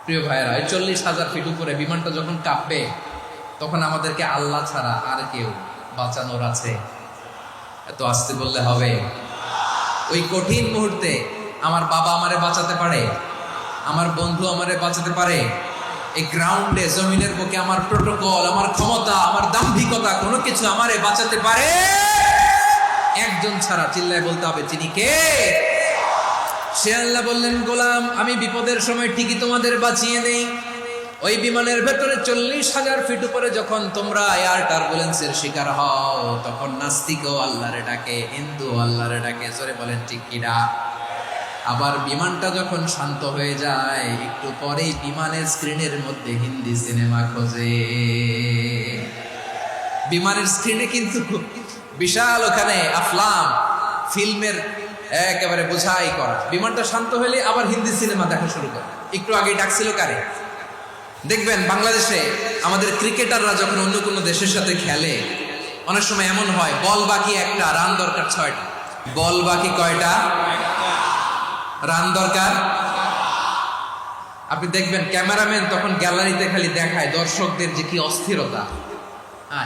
প্রিয় ভাইয়েরা, 40,000 ফিট উপরে বিমানটা যখন কাঁপবে, তখন আমাদেরকে আল্লাহ ছাড়া আর কেউ বাঁচানোর আছে? এত আস্তে বললে হবে? ওই কঠিন মুহূর্তে আমার বাবা আমারে বাঁচাতে পারে, আমার বন্ধু আমারে বাঁচাতে পারে, এই গ্রাউন্ডে জমিনের বুকে আমার প্রোটোকল, আমার ক্ষমতা, আমার দাম্ভিকতা কোনো কিছু আমারে বাঁচাতে পারে? একজন ছাড়া, চিল্লায় বলতে হবে তিনি কে? সে আল্লাহ বললেন, গোলাম আমি বিপদের সময় ঠিকই তোমাদের বাঁচিয়ে দেই। ওই বিমানের ভেতরে 40,000 ফিট উপরে যখন তোমরা এয়ার টার্বুলেন্সের শিকার হও, তখন নাস্তিকও আল্লাহরে ডাকে, হিন্দু আল্লাহরে ডাকে। জোরে বলেন ঠিক কিনা? আবার বিমানটা যখন শান্ত হয়ে যায়, একটু পরেই বিমানের স্ক্রিনের মধ্যে হিন্দি সিনেমা খোঁজে। বিমানের স্ক্রিনে কিন্তু বিশাল ওখানে আফলাম ফিল্মের একেবারে বোঝাই করা। বিমানটা শান্ত হলে আবার হিন্দি সিনেমা দেখা শুরু করে। একটু আগে ডাকছিল কারে? দেখবেন বাংলাদেশে আমাদের ক্রিকেটাররা যখন অন্য কোনো দেশের সাথে খেলে, অনেক সময় এমন হয় বল বাকি একটা, রান দরকার 6টা। বল বাকি কয়টা? রান দরকার। আপনি দেখবেন ক্যামেরাম্যান তখন গ্যালারিতে খালি দেখায় দর্শকদের যে কি অস্থিরতা।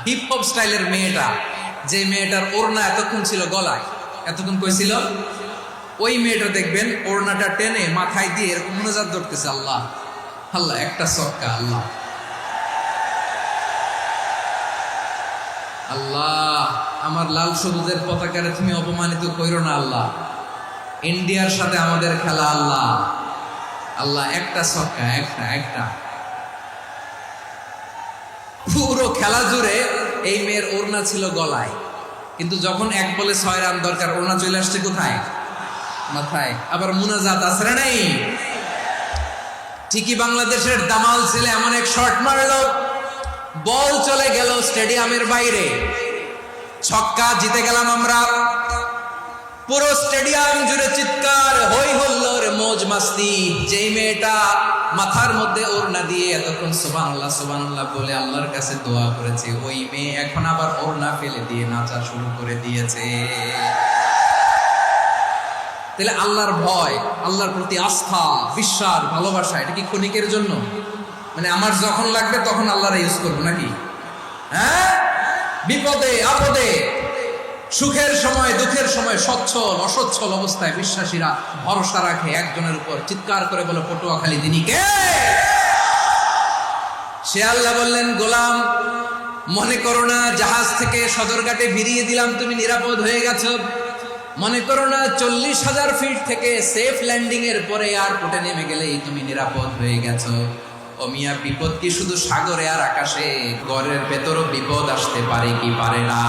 হিপ হপ স্টাইলের মেয়েটা, যে মেয়েটার ওড়না এতক্ষণ ছিল গলায়, এতক্ষণ কই ছিল, ওই মেয়েটা দেখবেন ওড়নাটা টেনে মাথায় দিয়ে এরকম মোনাজাত ধরতেছে, আল্লাহ আল্লাহ একটা ছক্কা, আল্লাহ আল্লাহ আমার লাল সবুজের পতাকারে তুমি অপমানিত কইরো না আল্লাহ, ইন্ডিয়ার সাথে আমাদের খেলা, আল্লাহ আল্লাহ একটা ছক্কা, একটা একটা। পুরো খেলা জুড়ে এই মেয়ের ওড়না ছিল গলায়, কিন্তু যখন 1 বলে 6 রান দরকার, ওড়না চলে আসছে কোথায়? মাথায়। আবার মুনাজাত আসরে নাই। ঠিকই বাংলাদেশের দামাল ছেলে এমন এক শট মারলো, বল চলে গেল স্টেডিয়ামের বাইরে, ছক্কা, জিতে গেলাম আমরা। পুরো স্টেডিয়াম জুড়ে চিৎকার, হই হুল্লোড়, মৌজ মাস্তি। যেই মেয়েটা মাথার মধ্যে ওড়না দিয়ে এতক্ষণ সুবহানাল্লাহ সুবহানাল্লাহ বলে আল্লাহর কাছে দোয়া করেছে, ওই মেয়ে এখন আবার ওড়না ফেলে দিয়ে নাচা শুরু করে দিয়েছে। তাহলে আল্লাহর ভয়, আল্লাহর প্রতি আস্থা, বিশ্বাস, ভালোবাসা, এটা কি ক্ষণিকের জন্য? মানে আমার যখন লাগবে তখন আল্লাহর ইউজ করবো নাকি? হ্যাঁ, বিপদে আপদে, সুখের সময় দুঃখের সময়, সচ্ছল অসচ্ছল অবস্থায় বিশ্বাসীরা ভরসা রাখে একজনের উপর। চিৎকার করে বলে পটুয়াখালী তিনি কে? সে আল্লাহ বললেন, গোলাম মনে করো না জাহাজ থেকে সদরঘাটে ভিড়িয়ে দিলাম তুমি নিরাপদ হয়ে গেছো। মনে করো না 40,000 ফিট থেকে সেফ ল্যান্ডিং এর পরে এয়ারপোর্টে নেমে গেলেই তুমি নিরাপদ হয়ে গেছো। ও মিয়া, বিপদ কি শুধু সাগরে আর আকাশে? ঘরের ভেতরও বিপদ আসতে পারে কি পারে না?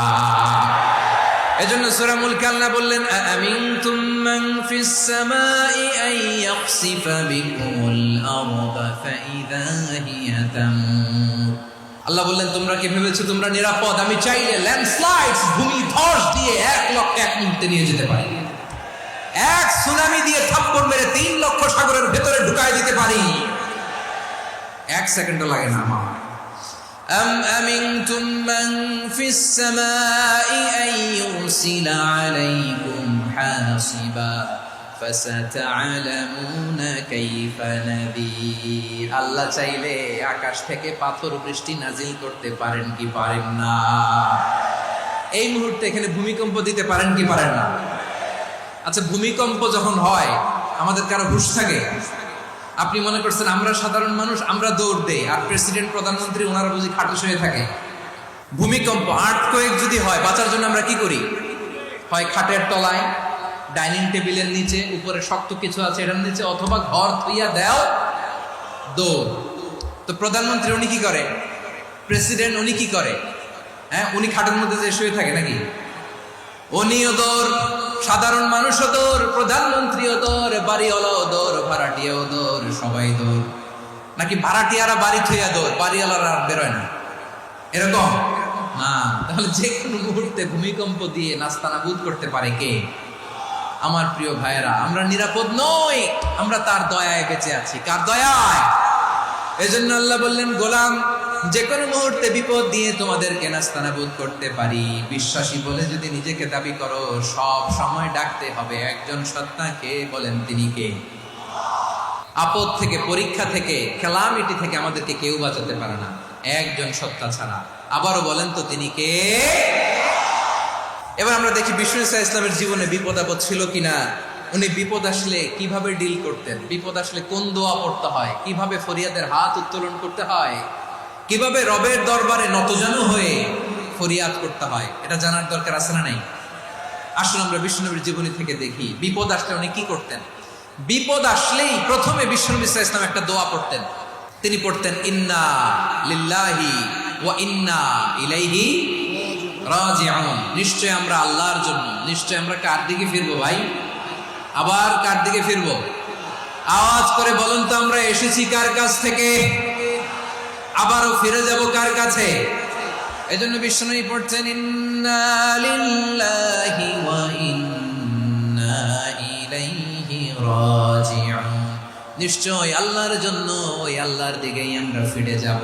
এজন্য সূরা মুলক আল্লাহ বললেন, আমিনতুম মান ফিস সামাই আন ইয়াখসিফা বিকুমুল আরদা ফাইযা হিয়া তামুর। আল্লাহ বললেন, তোমরা কি ভেবেছো তোমরা নিরাপদ? আমি চাইলে ল্যান্ডস্লাইডস, ভূমিধস দিয়ে 1 লক্ষ 1 মুহূর্তে নিয়ে যেতে পারি। এক সুনামি দিয়ে থাপ্পড় মেরে 3 লক্ষ সাগরের ভেতরে ঢুকায় দিতে পারি। 1 সেকেন্ডও লাগে না আমার। أم أمنتم من في السماء أن يرسل عليكم حاصبا فستعلمون كيف نذير। আল্লাহ চাইলে আকাশ থেকে পাথর বৃষ্টি নাজিল করতে পারেন কি পারেন না? এই মুহূর্তে এখানে ভূমিকম্প দিতে পারেন কি পারেন না? আচ্ছা, ভূমিকম্প যখন হয় আমাদের কারো হুঁশ থাকে? আপনি মনে করছেন আমরা সাধারণ মানুষ, আমরা দৌড় দেই, আর প্রেসিডেন্ট প্রধানমন্ত্রী ওনারা বুঝি খাটো শুয়ে থাকে? ভূমিকম্প, আর্থকোয়েক যদি হয়, বাঁচার জন্য আমরা কি করি? হয় খাটের তলায়, ডাইনিং টেবিলের নিচে, উপরে শক্ত কিছু আছে এটার নিচে, অথবা ঘর থইয়া দেও দৌড়। তো প্রধানমন্ত্রী উনি কি করে? প্রেসিডেন্ট উনি কি করে? হ্যাঁ, উনি খাটের মধ্যে যে শুয়ে থাকে নাকি? উনিও দৌড়, সাধারণ মানুষও দৌড়, প্রধানমন্ত্রীও দৌড়, বাড়িওয়ালাও দৌড়, ভাড়াটিয়াও দৌড়, সবাই দৌড়। নাকি ভাড়াটিয়ারা বাড়ি থইয়া দৌড়, বাড়িওয়ালারা আর বেরোয় না? এরকম না। তাহলে যে কোনো মুহূর্তে ভূমিকম্প দিয়ে নাস্তানাবুদ করতে পারে কে? আমার প্রিয় ভাইয়েরা, আমরা নিরাপদ নই, আমরা তার দয়ায় বেঁচে আছি। কার দয়ায়? এজন্য আল্লাহ বললেন, গোলাম যে কোনো মুহূর্তে বিপদ দিয়ে তোমাদেরকে নাস্তানাবুদ করতে পারি। বিশ্বাসী বলে যদি নিজেকে দাবি করো, সব সময় ডাকতে হবে একজন সত্তাকে। বলেন তিনি কে? আপদ থেকে, পরীক্ষা থেকে, ক্যালামিটি থেকে আমাদেরকে কেউ বাঁচাতে পারে না একজন সত্তা ছাড়া। আবারও বলেন তো তিনি কে? এবার আমরা দেখি বিষ্ণু ইসা ইসলামের জীবনে বিপদ আপদ ছিল কিনা। উনি বিপদ আসলে কিভাবে ডিল করতেন, বিপদ আসলে কোন দোয়া পড়তে হয়, কিভাবে ফরিয়াদের হাত উত্তোলন করতে হয়, কিভাবে রবের দরবারে নতজানু হয়ে ফরিয়াদ করতে হয়, এটা জানার দরকার আছে না নাই? আসলে আমরা বিষ্ণুনবীর জীবনী থেকে দেখি বিপদ আসলে উনি কি করতেন। বিপদ আসলেই প্রথমে বিষ্ণুনবী সাল্লাল্লাহু আলাইহি ওয়াসাল্লাম একটা দোয়া পড়তেন। তিনি পড়তেন ইন্না লিল্লাহি ওয়া ইন্না ইলাইহি রাজিউন। নিশ্চয় আমরা আল্লাহর জন্য, নিশ্চয় আমরা কার দিকে ফিরবো ভাই? আবার কার দিকে ফিরবো? আওয়াজ করে বলুন তো, আমরা এসেছি কার কাছ থেকে, আবারও ফিরে যাব কার কাছে? এজন্য বিষ্ণুই পড়ছেন ইন্না লিল্লাহি ওয়া ইন্না ইলাইহি রাজিউন। নিশ্চয় আল্লাহর জন্য, ওই আল্লাহর দিকেই আমরা ফিরে যাব।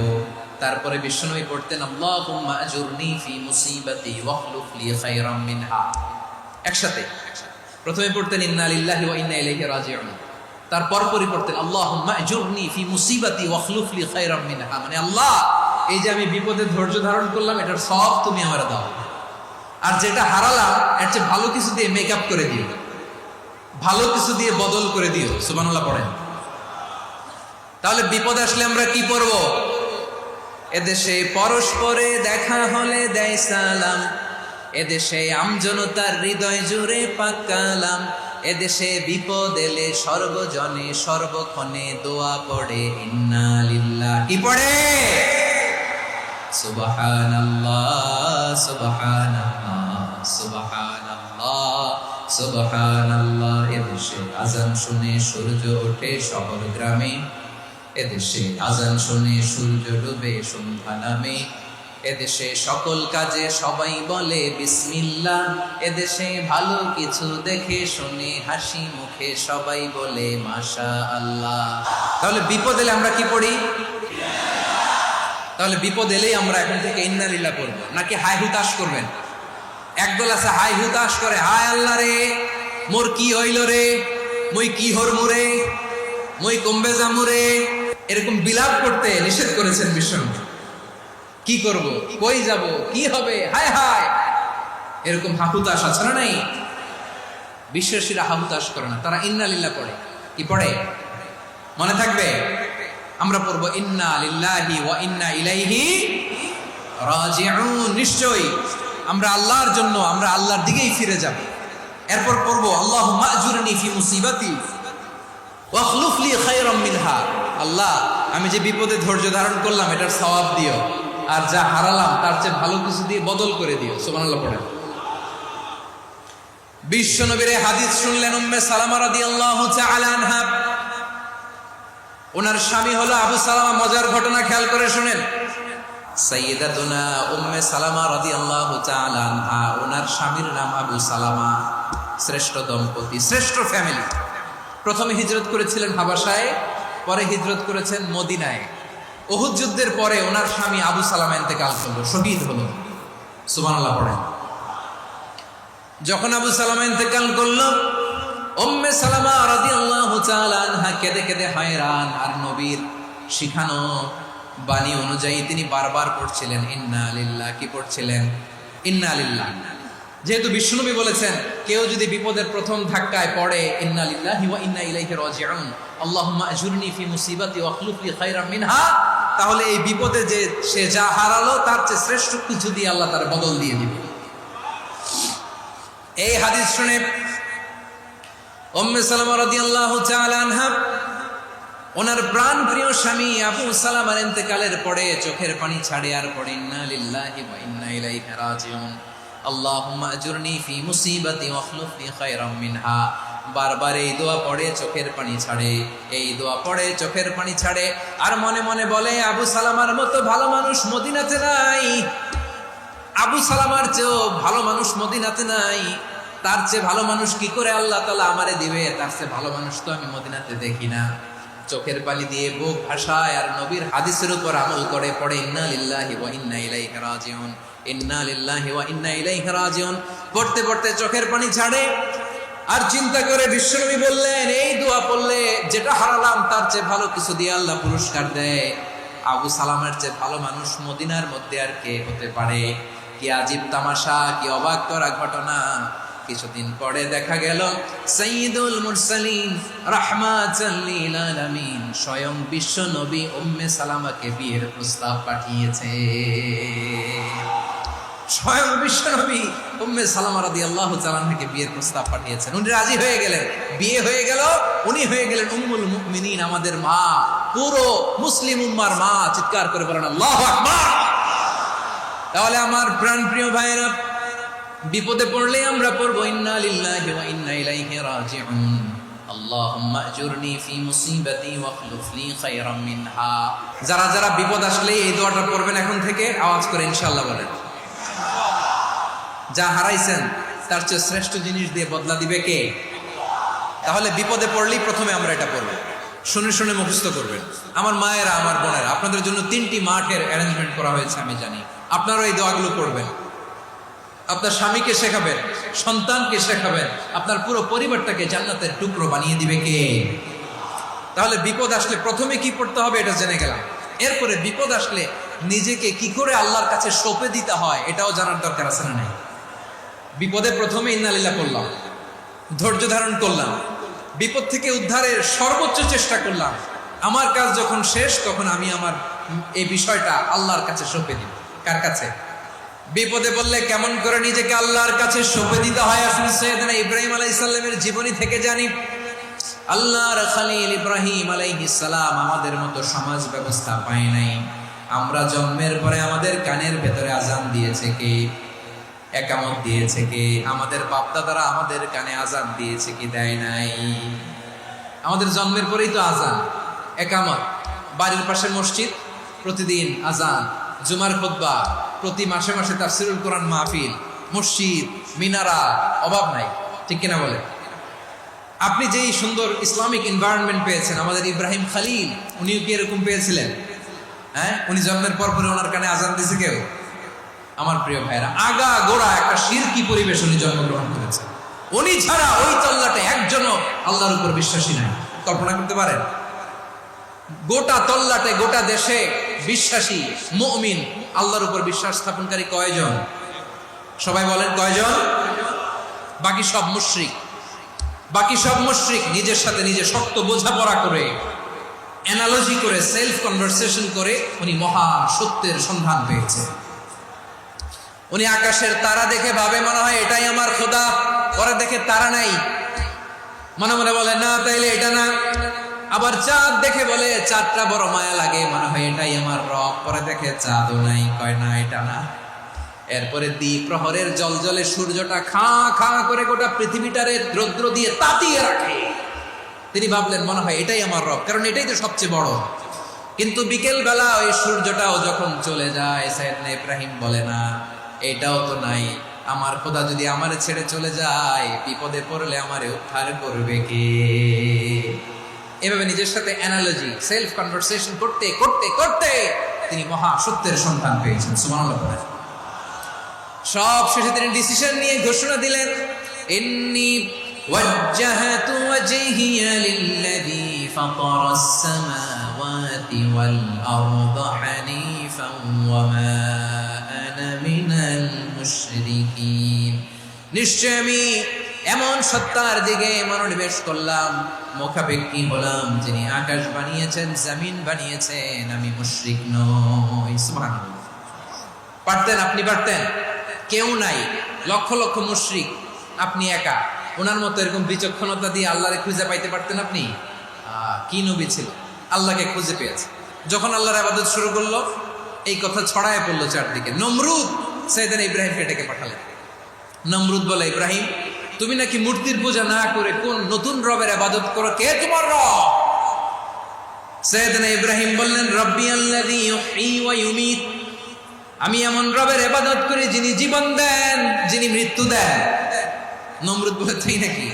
তারপরে বিষ্ণুই পড়তেন আল্লাহুম্মা আজুরনি ফি মুসিবাতি ওয়াখলুফ লি খায়রাম মিনহা। একসাথে প্রথমে পড়তেন ইন্না লিল্লাহি ওয়া ইন্না ইলাইহি রাজিউন, তারপর পড়তেন আল্লাহুম্মা আজুরনি ফি মুসিবাতি ওয়াখলুফ লি খায়রাম মিনহা, মানে আল্লাহ এই যে আমি বিপদে ধৈর্য ধারণ করলাম এটার সব তুমি আমারে দাও, আর যেটা হারালাম এর চেয়ে ভালো কিছু দিয়ে মেকআপ করে দিও, ভালো কিছু দিয়ে বদল করে দিও। সুবহানাল্লাহ পড়েন। তাহলে বিপদ আসলে আমরা কি পড়ব? এদেশে পরস্পরে দেখা হলে দেয় সালাম, এদেশে আমজনতার হৃদয় জুড়ে পাক কালাম, এদেশে বিপদ এলে সর্বজনে সর্বক্ষণে দোয়া পড়ে ইন্না লিল্লাহ। কি পড়ে? সুবহানাল্লাহ সুবহানাল্লাহ সুবহানাল্লাহ সুবহানাল্লাহ। এদেশে আজান শুনে সূর্য ওঠে শহর গ্রামে, এদেশে আজান শুনে সূর্য ডুবে সন্ধ্যা নামে, এদেশে সকল কাজে সবাই বলে বিসমিল্লাহ, এদেশে ভালো কিছু দেখে শুনে হাসি মুখে সবাই বলে মাশাআল্লাহ। তাহলে বিপদ এলে আমরা কি পড়ি? তাহলে বিপদ এলেই আমরা এখন থেকে ইন্না লিল্লাহ পড়বো, নাকি হাই হুতাশ করবেন? একদল আছে হাই হুতাশ করে, হায় আল্লাহ রে মোর কি হইল রে, মই কি হরমু রে, মই কমবে জামু রে, এরকম বিলাপ করতে নিষেধ করেছেন বিষ্ণু। কি করব, কই যাব, কি হবে, হায় হায়, এরকম হাহুতাশ আছে না নাই? বিশ্বাসীরা হাহুতাশ করে না, তারা ইন্না লিল্লাহ পড়ে। কি পড়ে মনে থাকবে? আমরা পড়ব ইন্না লিল্লাহি ওয়া ইন্না ইলাইহি রাজিউন। নিশ্চয়ই আমরা আল্লাহর জন্য, আমরা আল্লাহর দিকেই ফিরে যাব। এরপর পড়ব আল্লাহুম্মা আজুরনি ফি মুসিবাতি ওয়াখলুফ লি খায়রাম মিনহা। আল্লাহ আমি যে বিপদে ধৈর্য ধারণ করলাম এটার সওয়াব দিও, আর যা হারালাম তার চেয়ে ভালো কিছু দিয়ে বদল করে দিও। সুবহানাল্লাহ পড়েন। বিশ্বনবীর হাদিস শুনলেন উম্মে সালামা রাদিয়াল্লাহু তাআলা আনহা। ওনার স্বামী হলো আবু সালামা। মজার ঘটনা খেয়াল করে শুনেন। সাইয়্যিদাতুনা উম্মে সালামা রাদিয়াল্লাহু তাআলা আনহা, ওনার স্বামীর নাম আবু সালামা। শ্রেষ্ঠ দম্পতি, শ্রেষ্ঠ ফ্যামিলি। প্রথমে হিজরত করেছিলেন হাবাসায়, পরে হিজরত করেছেন মদিনায়। উহুদ যুদ্ধের পরে ওনার স্বামী আবু সালামা ইন্তেকাল করলো, শহীদ হলো। সুবহানাল্লাহ পড়েন। যখন আবু সালামা ইন্তেকাল করলো, উম্মে সালামা রাদিয়াল্লাহু তাআলা আনহা কেঁদে কেঁদে হায়রান। আর নবীর শিখানো বাণী অনুযায়ী তিনি বারবার পড়ছিলেন ইন্না লিল্লাহ। কি পড়ছিলেন? ইন্না লিল্লাহ। যেহেতু বিশ্বনবী বলেছেন কেউ যদি বিপদের প্রথম ধাক্কায় পড়ে ইন্না লিল্লাহি ওয়া ইন্না ইলাইহি রাজিউন, আল্লাহুম্মা আজুরনি ফি মুসিবাতি ওয়াখলুফ লি খায়রাম মিনহা, তাহলে এই বিপদে যে সে যা হারালো তার চেয়ে শ্রেষ্ঠ কিছু দিয়ে আল্লাহ তার বদল দিয়ে দিবে। এই হাদিস শুনে উম্মে সালামা রাদিয়াল্লাহু তাআলা আনহা ওনার প্রাণ প্রিয় স্বামী আবু সালামার ইন্তেকালের পরে চোখের পানি ছাড়ে আর পড়ে ইন্না লিল্লাহি ওয়া ইন্না ইলাইহি রাজিউন, আল্লাহুম্মা আজুরনি ফি মুসিবাতি ওয়াখলুফ লি খায়রাম মিনহা। বারবার এই দোয়া পড়ে চোখের পানি ছাড়ে, এই দোয়া পড়ে চোখের পানি ছাড়ে, আর মনে মনে বলে আবু সালামার মতো ভালো মানুষ মদিনাতে নাই, আবু সালামার চেয়েও ভালো মানুষ মদিনাতে নাই, তার চেয়ে ভালো মানুষ কি করে আল্লাহ তাআলা আমারে দিবে, তার চেয়ে ভালো মানুষ তো আমি মদিনাতে দেখি না। চোখের পানি দিয়ে বুক ভাসায় আর নবীর হাদিসের উপর আমল করে পড়ে ইন্না লিল্লাহি ওয়া ইন্না ইলাইহি রাজিউন, ইন্না লিল্লাহি ওয়া ইন্না ইলাইহি রাজিউন। পড়তে পড়তে চোখের পানি ছাড়ে আর চিন্তা করে বিশ্বনবী বললেন এই দোয়া পড়লে যেটা হারালাম তার চেয়ে ভালো কিছু দিয়ে আল্লাহ পুরস্কার দেয়। আবু সালামের চেয়ে ভালো মানুষ মদিনার মধ্যে আর কে হতে পারে? কি আজীব তামাশা, কি অবাক করা ঘটনা! কিছুদিন পরে দেখা গেল সাইয়্যিদুল মুরসালিন রাহমাতাল লিল আলামিন স্বয়ং বিশ্ব নবী উম্মে সালামাকে বিয়ের প্রস্তাব পাঠিয়েছে। স্বয়ং বিশ্ব নবী উম্মে সালামা রাদিয়াল্লাহু তাআলা থেকে বিয়ের প্রস্তাব পাঠিয়েছেন। উনি রাজি হয়ে গেলেন, বিয়ে হয়ে গেল, উনি হয়ে গেলেন উম্মুল মুমিনিন, আমাদের মা, পুরো মুসলিম উম্মার মা। চিৎকার করে বলেন আল্লাহু আকবার। তাহলে আমার প্রাণপ্রিয় ভাইয়েরা, বিপদে পড়লে আমরা পড়বো ইন্না লিল্লাহি ওয়া ইন্না ইলাইহি রাজিউন, আল্লাহুম্মা আজুরনি ফি মুসিবাতি ওয়াখলুফ লি খায়রাম মিনহা। যারা যারা বিপদ আসলে এই দোয়াটা পড়বেন এখন থেকে, আওয়াজ করে ইনশাআল্লাহ বলেন। যা হারাইছেন তার চেয়ে শ্রেষ্ঠ জিনিস দিয়ে বদলা দিবে কে? তাহলে বিপদে পড়লেই প্রথমে আমরা এটা পড়ব, শুনে শুনে মুখস্থ করবেন। আমার মায়েরা, আমার বোনেরা, আপনাদের জন্য 3টি মাঠের অ্যারেঞ্জমেন্ট করা হয়েছে, আমি জানি। আপনারাও এই দোয়াগুলো পড়বেন, আপনার স্বামীকে শেখাবেন, সন্তানকে শেখাবেন, আপনার পুরো পরিবারটাকে জান্নাতের টুকরো বানিয়ে দিবে কে? তাহলে বিপদ আসলে প্রথমে কি পড়তে হবে এটা জেনে গেলাম। এরপরে বিপদ আসলে নিজেকে কি করে আল্লাহর কাছে সঁপে দিতে হয় এটাও জানার দরকার আছে না নাই? বিপদে প্রথমে ইন্নালিল্লাহ করলাম, ধৈর্য ধারণ করলাম, বিপদ থেকে উদ্ধারের সর্বোচ্চ চেষ্টা করলাম। আমার কাজ যখন শেষ তখন আমি আমার এই বিষয়টা আল্লাহর কাছে সঁপে দিব। কার কাছে? বিপদে বললে কেমন করে নিজেকে আল্লাহর কাছে সঁপে দিতে হয় আসলে সাইয়েদনা ইব্রাহিম আলাইহিস সালামের জীবনী থেকে জানি। আল্লাহর খলিল ইব্রাহিম আলাইহিস সালাম আমাদের মতো সমাজ ব্যবস্থা পায় নাই। আমরা জন্মের পরে আমাদের কানের ভেতরে আজান দিয়েছে কে? একামত দিয়েছে কে? আমাদের বাপদাদারা আমাদের কানে আজান দিয়েছে কি? দেয় নাই। আমাদের জন্মের পরেই তো আজান, একামত, বাড়ির পাশে মসজিদ, প্রতিদিন আজান, জুমার খুতবা, প্রতি মাসে মাসে তাফসীরুল কোরআন মাহফিল, মসজিদ, মিনারা, অভাব নাই। ঠিক কিনা বলে? আপনি যেই সুন্দর ইসলামিক এনভায়রনমেন্ট পেয়েছেন, আমাদের ইব্রাহিম খলিল উনিও কি এরকম পেয়েছিলেন? হ্যাঁ, উনি জন্মের পর পরে ওনার কানে আজান দিয়েছে কেউ? আমার প্রিয় ভাইরা, আগা গোড়া একটা শিরকি পরিবেশ উনি জন্মগ্রহণ করেছেন। উনি ছাড়া ওই তল্লাটে একজনও আল্লাহর উপর বিশ্বাসী নাই। কল্পনা করতে পারেন? গোটা তল্লাটে, গোটা দেশে বিশ্বাসী মুমিন, আল্লাহর উপর বিশ্বাস স্থাপনকারী কয়জন? সবাই বলেন কয়জন? বাকি সব মুশরিক। বাকি সব মুশরিক নিজের সাথে নিজে শক্ত বোঝাপড়া করে, অ্যানালজি করে, সেলফ কনভারসেশন করে উনি মহা সত্যের সন্ধান পেয়েছে। উনি আকাশের তারা দেখে ভাবে মনে হয় এটাই আমার খোদা, পরে দেখে তারা নাই, মনে মনে বলে না তাইলে এটা না। আবার চাঁদ দেখে বলে চাঁদটা বড় মায়া লাগে, মনে হয় এটাই আমার রব, পরে দেখে চাঁদও নাই, কয় না এটা না। এরপরে দ্বীপ প্রহরের জলজলে সূর্যটা খা খা করে গোটা পৃথিবীটারে রৌদ্র দিয়ে তাতিয়ে রাখে। তিনি ভাবলেন মনে হয় এটাই আমার রব, কারণ এটাই তো সবচেয়ে বড়। কিন্তু বিকেল বেলা ওই সূর্যটাও যখন চলে যায়, সাইয়েদনা ইব্রাহিম বলে না এটাও তো নাই, আমার খোদা যদি আমারে ছেড়ে চলে যায়, বিপদে পড়লে আমারে উদ্ধার করবে কে? এভাবে নিজের সাথে অ্যানালজি, সেলফ কনভারসেশন করতে করতে করতে তিনি মহা সত্যের সন্ধান পেয়েছেন। সুবহানাল্লাহ। সব শেষে তিনি ডিসিশন নিয়ে ঘোষণা দিলেন, ইন্নী ওয়াজ্জাহাতু ওয়াজহিয়া লিল্লাযী ফাতারাস সামাওয়াতি ওয়াল আরদা হানিফান ওয়া মা আনা মিনাল মুশরিকিন। নিশ্চয় আমি এমন সত্তার দিকে মনোনিবেশ করলাম, মুখাপেক্ষী হলাম, যিনি আকাশ বানিয়েছেন, জমিন বানিয়েছেন, আমি মুশরিক নই। সুবহানাল্লাহ। পারতেন? আপনি পারতেন? কেউ নাই, লক্ষ লক্ষ মুশরিক, আপনি একা। ওনার মতো এরকম বিচক্ষণতা দিয়ে আল্লাহরে খুঁজে পাইতে পারতেন আপনি? কি নবী ছিল, আল্লাহকে খুঁজে পেয়েছে। যখন আল্লাহর ইবাদত শুরু করলো, এই কথা ছড়ায় পড়লো চারদিকে। নমরুদ সাইয়েদনা ইব্রাহিমকে ডেকে পাঠালেন। নমরুদ বলে, ইব্রাহিম তুমি নাকি মূর্তির পূজা না করে কোন নতুন রবের ইবাদত করো, কে তোমার রব? সাইয়েদনা ইব্রাহিম বললেন, রব্বি আল্লাযী ইউহয়ী ওয়া ইউমীত, আমি এমন রবের ইবাদত করি যিনি জীবন দেন, যিনি মৃত্যু দেন। নমরুদ বলে, তাই নাকি?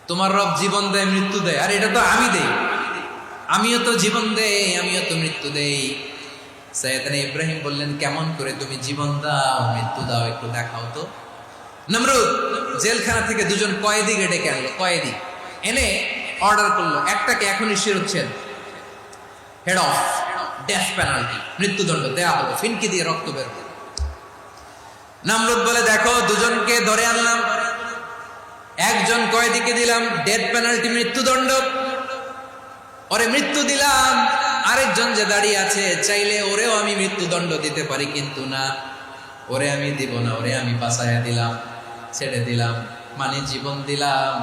তোমার রব জীবন দেয়, মৃত্যু দেয়, আর এটা তো আমি দেই। আমিও তো জীবন দেই, আমিও তো মৃত্যু দেই। সাইয়েদনা ইব্রাহিম বললেন, কেমন করে তুমি জীবন দাও, মৃত্যু দাও, একটু দেখাও তো। নমরুদ জেলখানা থেকে দুজন কয়েদি ডেকে আনলো। কয়েদি এনে অর্ডার করলো, একটাকে এখনই শিরোচ্ছেদ, হেড অফ, ডেথ পেনাল্টি, মৃত্যুদণ্ড দেয়া হবে, ফিনকি দিয়ে রক্ত বের হবে। নমরুদ বলে, দেখো দুজনকে ধরে আনলাম, একজন কয়েদিকে দিলাম ডেথ পেনাল্টি, মৃত্যুদণ্ড, ওরে মৃত্যু দিলাম। আরেকজন যে দাঁড়িয়ে আছে, চাইলে ওরেও আমি মৃত্যুদণ্ড দিতে পারি, কিন্তু না, ওরে আমি দিব না, ওরে আমি বাঁচাইয়া দিলাম, ছেড়ে দিলাম, মানে জীবন দিলাম।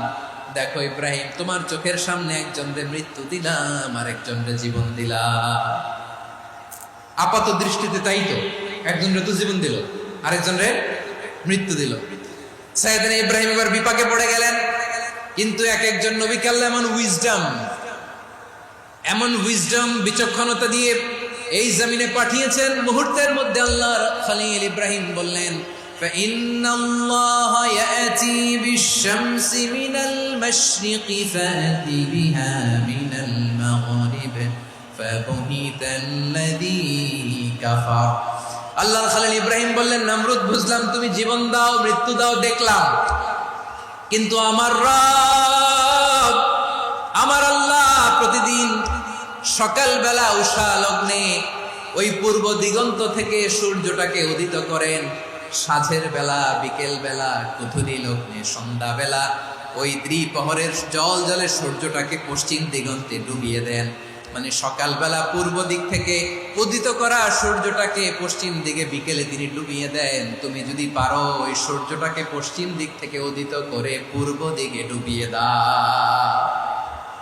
দেখো ইব্রাহিম, তোমার চোখের সামনে একজনরে মৃত্যু দিলাম, আরেকজনরে জীবন দিলাম। আপাত দৃষ্টিতে তাই তো, একজনরে তো জীবন দিল, আরেকজনরে মৃত্যু দিল। সাইয়েদনা ইব্রাহিম এবার বিপাকে পড়ে গেলেন। কিন্তু এক একজন নবীকে আল্লাহ এমন উইজডম বিচক্ষণতা দিয়ে এই জমিনে পাঠিয়েছেন, মুহূর্তের মধ্যে আল্লাহর খলিল ইব্রাহিম বললেন, فإن الله يأتي بالشمس من المشرق فأت بها من المغرب فبهت الذي كفر। আল্লাহর খলিল ইব্রাহিম বললেন, নমরুদ, বুঝলাম তুমি জীবন দাও, মৃত্যু দাও, দেখলাম, কিন্তু আমার রব, আমার আল্লাহ প্রতিদিন সকালবেলা উষা লগ্নে ওই পূর্ব দিগন্ত থেকে সূর্যটাকে উদিত করেন, সাঁঝের বেলা, বিকেল বেলা, কুথুরি লগ্নে সন্ধ্যাবেলা ওই দ্বিপ্রহরের জল জলে সূর্যটাকে পশ্চিম দিগন্তে ডুবিয়ে দেন। মানে সকালবেলা পূর্ব দিক থেকে উদিত করা সূর্যটাকে পশ্চিম দিকে বিকেলে তিনি ডুবিয়ে দেন। তুমি যদি পারো ওই সূর্যটাকে পশ্চিম দিক থেকে উদিত করে পূর্ব দিকে ডুবিয়ে দাও।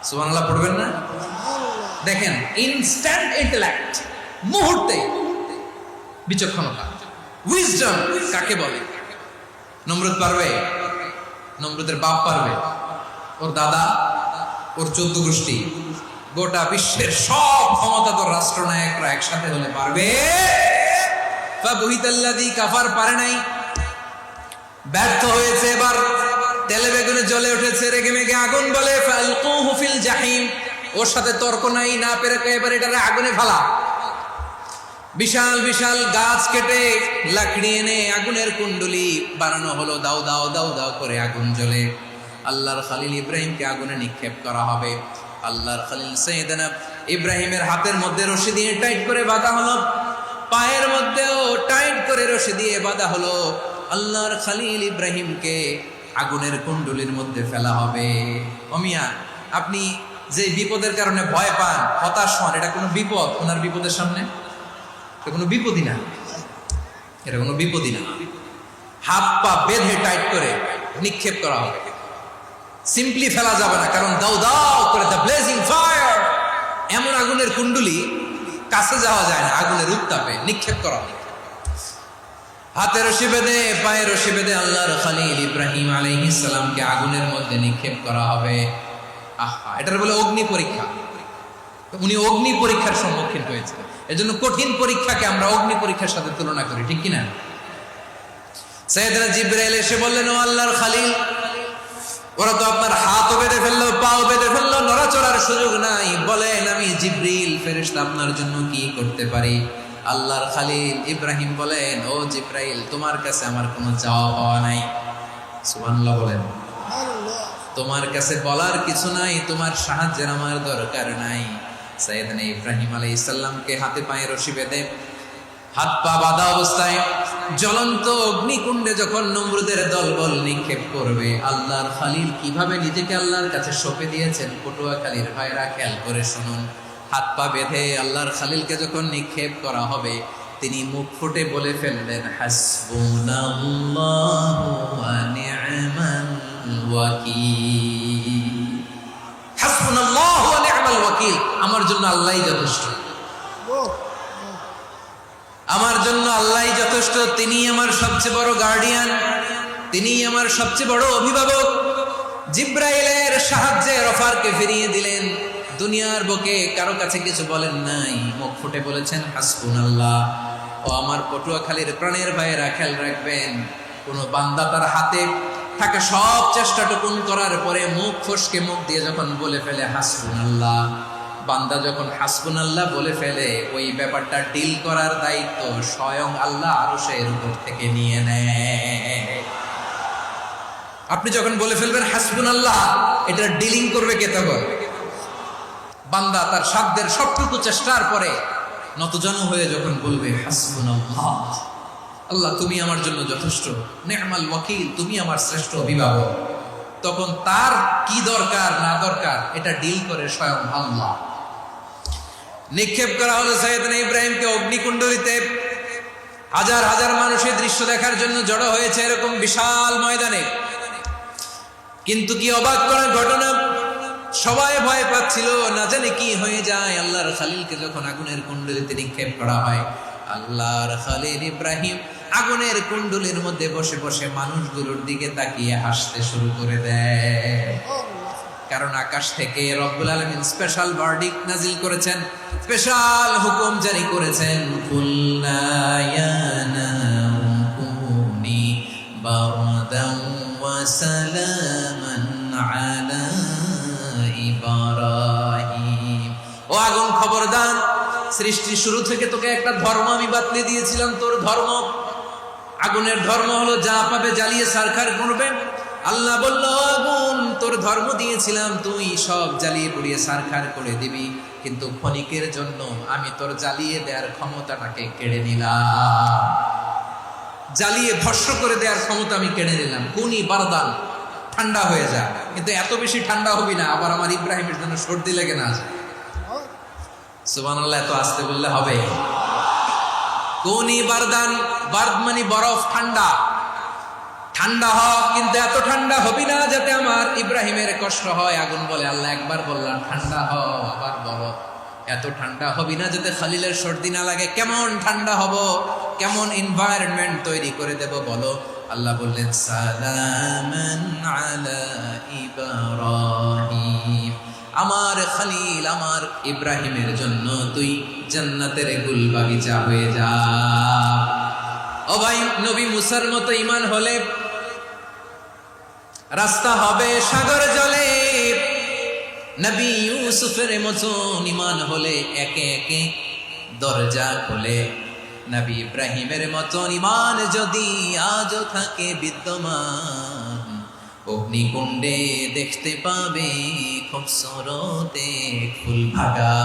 সুবহানাল্লাহ পড়বেন না? দেখেন, ইনস্ট্যান্ট ইন্টেলেক্ট, মুহূর্তে বিচক্ষণতা, উইজডম কাকে বলে? নমরুদ পারবে? নমরুদের বাপ পারবে? ওর দাদা, ওর 14 গোষ্ঠী, গোটা বিশ্বের সব ক্ষমতাধর রাষ্ট্রনায়করা একসাথে হলে পারবে? ফাবুহিতাল্লাযী কাফার পারে নাই, ব্যর্থ হয়েছে। এবার তেলে বেগুনে জ্বলে উঠেছে, রেগে মেগে আগুন বলে, ফালকুহু ফিল জাহিম। ওর সাথে তর্ক নাই, না পেরে এবার এটারে আগুনে ফেলা। বিশাল বিশাল গাছ কেটে লাকড়ি এনে আগুনের কুণ্ডলি বানানো হলো, দাও দাও দাও দাও করে আগুন জ্বলে। আল্লাহর খলিল ইব্রাহিমকে আগুনে নিক্ষেপ করা হবে। আল্লাহর খলিল সাইয়েদনা ইব্রাহিমের হাতের মধ্যে রশি দিয়ে টাইট করে বাঁধা হলো, পায়ের মধ্যেও টাইট করে রশি দিয়ে বাঁধা হলো। আল্লাহর খলিল ইব্রাহিমকে আগুনের কুণ্ডলির মধ্যে ফেলা হবে। অমিয়া, আপনি যে বিপদের কারণে ভয় পান, হতাশ হন, এটা কোনো বিপদ? ওনার বিপদের সামনে এটা কোনো বিপদই না, এটা কোনো বিপদই না। হাত পা বেঁধে টাইট করে নিক্ষেপ করা হবে, সিম্পলি ফেলা যাবে না, কারণ দাও দাও করে দ্য ব্লেজিং ফায়ার, এমন আগুনের কুণ্ডলি, কাছে যাওয়া যায় না, আগুনের উত্তাপে নিক্ষেপ করা হবে। হাতে রশি বেঁধে, পায়ে রশি বেঁধে আল্লাহর খলিল ইব্রাহিম আলাইহিস সালামকে আগুনের মধ্যে নিক্ষেপ করা হবে। আহা, এটার বলে অগ্নি পরীক্ষা। উনি অগ্নি পরীক্ষার সম্মুখীন হয়েছে। এজন্য কঠিন পরীক্ষাকে আমরা অগ্নি পরীক্ষার সাথে তুলনা করি, ঠিক কিনা? সাইয়েদনা জিবরাইল এসে বললেন, ও আল্লাহর খলিল, ওরা তো আপনার হাতও বেঁধে ফেললো, পাও বেঁধে ফেললো, নড়াচড়ার সুযোগ নাই, বলেন আমি জিবরিল ফেরেশতা আপনার জন্য কি করতে পারি? আল্লাহর খলিল ইব্রাহিম বলেন, ও জিবরাইল, তোমার কাছে আমার কোনো চাওয়া পাওয়া নাই। সুবহানাল্লাহ বলেন। তোমার কাছে বলার কিছু নাই, তোমার সাহায্যের আমার দরকার নাই। সাইয়েদনা ইব্রাহিম আলাইহিস সালামকে হাতে পায়ে রশি বেঁধে, হাত পা বাঁধা অবস্থায় জ্বলন্ত অগ্নিকুণ্ডে যখন নমরুদের দলবল নিক্ষেপ করবে, আল্লাহর খলিল কিভাবে নিজেকে আল্লাহর কাছে সঁপে দিয়েছেন, পটুয়াখালীর ভাইরা খেয়াল করে শুনুন। হাত পা বেঁধে আল্লাহর খলিলকে যখন নিক্ষেপ করা হবে, তিনি মুখ ফুটে বলে ফেললেন, হাসবুনাল্লাহু ওয়া নি'মাল ওয়াকিল। হাসবুনাল্লাহু ওয়া নি'মাল ওয়াকিল, আমার জন্য আল্লাহই যথেষ্ট, আমার জন্য আল্লাহই যথেষ্ট। তিনি আমার সবচেয়ে বড় গার্ডিয়ান, তিনি আমার সবচেয়ে বড় অভিভাবক। জিব্রাইলের সাহায্যে অফারকে ফিরিয়ে দিলেন। দুনিয়ার বুকে কারো কাছে কিছু বলেন নাই, মুখ ফুটে বলেছেন হাসবুনাল্লাহ। ও আমার পটুয়াখালীর প্রাণের ভাইয়েরা, খেয়াল রাখবেন, কোন বান্দা তার হাতে থাকে সব চেষ্টাটুকুন করার পরে মুখ ফসকে মুখ দিয়ে যখন বলে ফেলে হাসবুনাল্লাহ, বান্দা যখন হাসবুনাল্লাহ বলে ফেলে, ওই ব্যাপারটা ডিল করার দায়িত্ব স্বয়ং আল্লাহ আরশের উপর থেকে নিয়ে নেয়। আপনি যখন বলে ফেলবেন হাসবুনাল্লাহ, এটা ডিলিং করবে কে? তখন বান্দা তার সাধ্যের সবটুকু চেষ্টার পরে নতজানু হয়ে যখন বলবে হাসবুনাল্লাহ, আল্লাহ তুমি আমার জন্য যথেষ্ট, নে'মাল ওয়াকিল, তুমি আমার শ্রেষ্ঠ অভিভাবক। তখন তার কি দরকার না দরকার এটা ডিল করে স্বয়ং আল্লাহ। নিক্ষেপ করা হলো সাইয়েদনা ইব্রাহিমকে অগ্নিকুণ্ডলিতে। হাজার হাজার মানুষের দৃশ্য দেখার জন্য জড়ো হয়েছে এরকম বিশাল ময়দানে। কিন্তু কি অবাক করার ঘটনা, সবাই ভয় পাচ্ছিল, না জানে কি হয়ে যায়। আল্লাহর খালিলকে যখন আগুনের কুণ্ডলিতে নিক্ষেপ করা হয়, আল্লাহর খালিল ইব্রাহিম আগুনের কুণ্ডলীর মধ্যে বসে বসে মানুষগুলোর দিকে তাকিয়ে হাসতে শুরু করে দেয়। কারণ আকাশ থেকে রব্বুল আলামিন স্পেশাল ভার্ডিক্ট নাজিল করেছেন, স্পেশাল হুকুম জারি করেছেন, কুল্লা ইয়া নারু কুনি বারদান ওয়া সালামান আলা ইব্রাহিম। ও আগুন খবরদার, সৃষ্টির শুরু থেকে তোকে একটা ধর্ম আমি বাতলে দিয়েছিলাম, তোর ধর্ম, আগুনের ধর্ম হলো যা পাবে জ্বালিয়ে ছারখার করবে। আল্লাহ বলল, আগুন তোর ধর্ম দিয়েছিলাম, তুই সব জ্বালিয়ে পুড়িয়ে ছারখার করে দিবি, কিন্তু ক্ষণিকের জন্য আমি তোর জ্বালিয়ে দেওয়ার ক্ষমতাটাকে কেড়ে নিলাম, জ্বালিয়ে ভস্ম করে দেওয়ার ক্ষমতা আমি কেড়ে নিলাম। কুনি বারদান, ঠান্ডা হয়ে যা, কিন্তু এত বেশি ঠান্ডা হবি না আবার আমার ইব্রাহিমের জন্য সর্দি লেগে না যায়। সুবহানাল্লাহ, এত আস্তে বললে হবে? কুনি বারদান, বারদ মানে বরফ, ঠান্ডা, ঠান্ডা হ, কিন্তু এত ঠান্ডা হবি না যাতে আমার ইব্রাহিমের কষ্ট হয়। আগুন বলে, আল্লাহ একবার বললাম ঠান্ডা হ, আবার বলো এত ঠান্ডা হবি না যাতে খালিলের সর্দি না লাগে। কেমন ঠান্ডা হব, কেমন এনভায়রনমেন্ট তৈরি করে দেব বলো। আল্লাহ বললেন, সালামান আলা ইব্রাহিম, আমার খালিল আমার ইব্রাহিমের জন্য তুই জান্নাতের গুল বাগিচা হয়ে যা। ও ভাই, নবী মুসার মতো ঈমান হলে রাস্তা হবে সাগর জলে, নবী ইউসুফের মতন ঈমান হলে একে একে দরজা খোলে। নবী ইব্রাহিমের মতন ঈমান যদি আজও থাকে বিদ্যমান, অগ্নিকুণ্ডে দেখতে পাবে খুবসুরত এক ফুল ভাগা।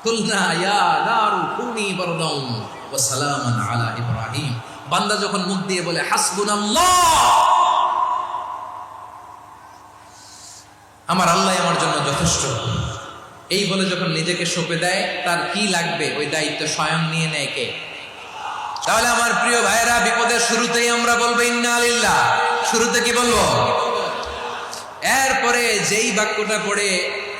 কুলনা ইয়া নারু কুনি বারদান ওয়া সালামান আলা ইব্রাহিম। বান্দা যখন মুখ দিয়ে বলে হাসবুনাল্লাহ, আমার আল্লাহ আমার জন্য যথেষ্ট, এই বলে যখন নিজেকে সঁপে দেয়, তার কি লাগবে ওই দায়িত্ব স্বয়ং নিয়ে নেয় কে? তাহলে আমার প্রিয় ভাইরা, বিপদের শুরুতেই আমরা বলবো ইন্না লিল্লাহ। শুরুতে কি বলবো? এরপরে যেই বাক্যটা পড়ে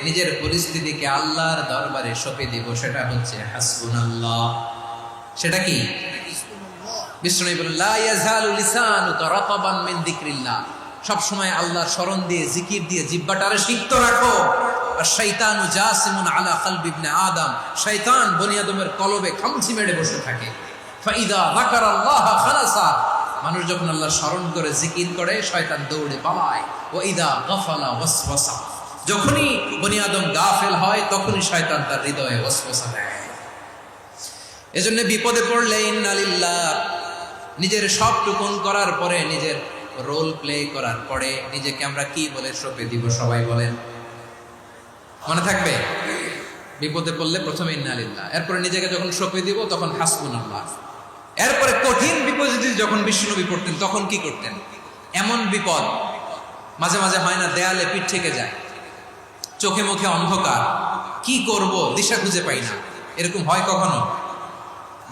নিজের পরিস্থিতিকে আল্লাহর দরবারে সঁপে দিব, সেটা হচ্ছে হাসবুনাল্লাহ। সেটা কি? বিষ্ণু বলেন, লা ইয়াজালু লিসানুকা রাতাবান মিন যিকরিল্লাহ, সব সময় আল্লাহর স্মরণ দিয়ে, জিকির দিয়ে জিহ্বাটারে সিক্ত রাখো। আর শয়তানু জাসিমুন আলা কলবি ইবনে আদম, শয়তান বনি আদমের কলবে খামচি মেরে বসে থাকে। ফাইদা যাকারাল্লাহ খালাসা, মানুষ যখন আল্লাহর স্মরণ করে জিকির করে শয়তান দৌড়ে পালায়। ওয়া ইদা গাফালা ওয়াসওয়াসা, যখনই বনি আদম গাফেল হয় তখনই শয়তান তার হৃদয়ে ওয়াসওয়াসা দেয়। এজন্য বিপদে পড়লে ইন্না লিল্লাহ, নিজের সব টুকুন করার পরে, নিজের রোল প্লে করার পরে নিজেকে আমরা কি বলে সঁপে দিব? সবাই বলেন, মনে থাকবে? বিপদে পড়লে প্রথমে ইন্না লিল্লাহ, এরপরে নিজেকে যখন সঁপে দিব তখন হাসবুনাল্লাহ। এরপরে কঠিন বিপদে যখন বিশ্বনবী পড়তেন তখন কি করতেন? এমন বিপদ মাঝে মাঝে হয় না, দেয়ালে পিঠ থেকে যায়, চোখে মুখে অন্ধকার, কি করব দিশা খুঁজে পাই না, এরকম হয় কখনো?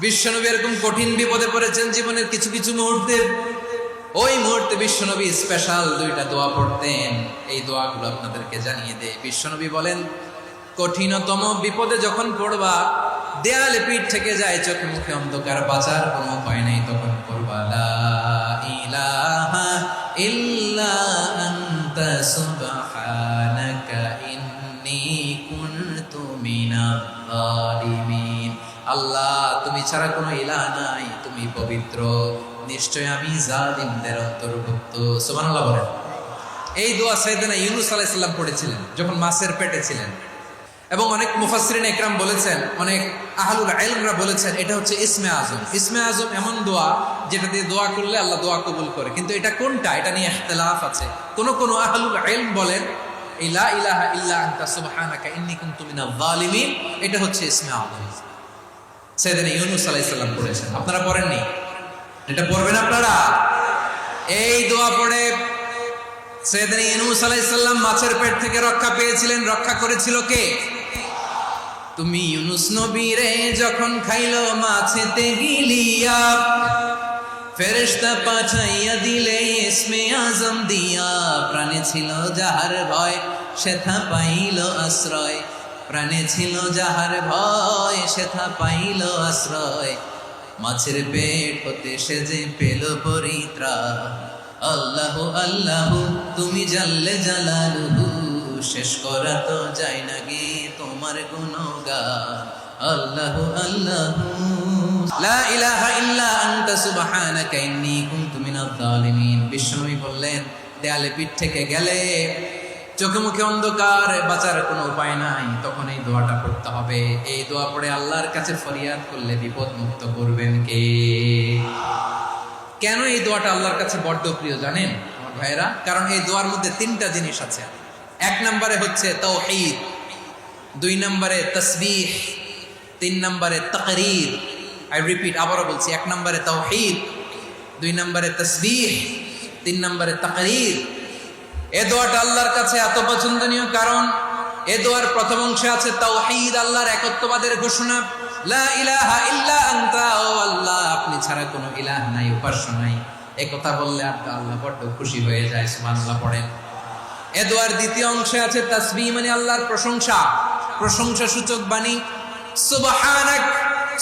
বিশ্বনবী এরকম কঠিন বিপদে পড়েছেন জীবনের কিছু কিছু মুহূর্তে। ওই মুহূর্তে বিশ্বনবী স্পেশাল দুইটা দোয়া পড়তেন। এই দোয়াগুলো আপনাদেরকে জানিয়ে দেয়। বিশ্বনবী বলেন, কঠিনতম বিপদে যখন পড়বা, দেয়ালে পিঠ থেকে যায়, চোখে মুখে অন্ধকার, বাঁচার কোনো উপায় নেই, তখন পড়বা লা ইলাহা ইল্লা আনতা সুবহানাকা ইন্নী কুনতু মিনাজ জালিমিন। আল্লাহ, তুমি ছাড়া কোনো ইলাহ নাই, তুমি পবিত্র, নিশ্চয় আমি জালিমদের অন্তর্ভুক্ত। সুবহানাল্লাহ বলেন। এই দোয়া সাইয়েদনা ইউনূস আলাইহিস সালাম পড়েছিলেন যখন মাছের পেটে ছিলেন। এবং অনেক মুফাসসিরিন ইকরাম বলেছেন, অনেক আহলুল ইলমরা বলেছেন, এটা হচ্ছে ইসমে আজম। ইসমে আজম এমন দোয়া যেটা দিয়ে দোয়া করলে আল্লাহ দোয়া কবুল করে। কিন্তু এটা কোনটা, এটা নিয়ে ইখতিলাফ আছে। কোন আহলুল ইলম বলেন এই লা ইলাহা ইল্লা আনতা সুবহানাকা ইন্নী কুনতু মিনাজ জালিমিন, এটা হচ্ছে ইসমে আজম। সাইয়েদনা ইউনূস আলাইহিস সালাম পড়েছেন, আপনারা পড়েননি? এটা পড়বেন আপনারা। এই দোয়া পড়ে সাইয়েদনা ইউনূস আলাইহিস সালাম মাছের পেট থেকে রক্ষা পেয়েছিলেন। রক্ষা করেছিল কে? তুমি ইউনূস নবীরে যখন খাইলো মাছেতে গিলিয়া, ফেরেশতা পাঠাইয়া দিলে ইসমে আজম দিয়া, প্রাণে ছিল যাহার ভয় সেথা পাইল আশ্রয়, প্রাণে ছিল যাহার ভয় সেথা পাইল আশ্রয়, মাছের পেট হতে সে যে পেল পরিত্রাণ। আল্লাহ আল্লাহ তুমি জাল্লে জালালুহু, শেষ করা তো যায় না গে তোমার গুণগান। আল্লাহ আল্লাহ লা ইলাহা ইল্লা আনতা সুবহানাকা ইন্নী কুনতু মিনাজ জালিমিন। বিশ্বনবী বললেন, দেয়ালে পিঠ থেকে গেলে, চোখে মুখে অন্ধকার, বাঁচার কোনো উপায় নাই, তখন এই দোয়াটা পড়তে হবে। এই দোয়া পড়ে আল্লাহর কাছে ফরিয়াদ করলে বিপদ মুক্ত করবেন কে? কেন এই দোয়াটা আল্লাহর কাছে বড্ড প্রিয় জানেন আমার ভাইয়েরা? কারণ এই দোয়ার মধ্যে তিনটা জিনিস আছে। এক নম্বরে হচ্ছে তাওহীদ, দুই নম্বরে তাসবিহ, তিন নম্বরে তাকরীর। আই রিপিট, আবারও বলছি, এক নম্বরে তাওহীদ, দুই নম্বরে তাসবিহ, তিন নম্বরে তাকরীর। এ দোয়াটা আল্লাহর কাছে এত পছন্দনীয় কারণ এ দোয়ার প্রথম অংশে আছে তাওহীদ, আল্লাহর একত্ববাদের ঘোষণা। লা ইলাহা ইল্লা আনতা, ও আল্লাহ আপনি ছাড়া কোনো ইলাহ নাই, উপাস্য নাই। এই কথা বললে আল্লাহ বড্ড খুশি হয়ে যায়, সুবহানাল্লাহ পড়েন। এ দোয়ার দ্বিতীয় অংশে আছে তাসবিহ, মানে আল্লাহর প্রশংসা, প্রশংসা সূচক বাণী। সুবহানাক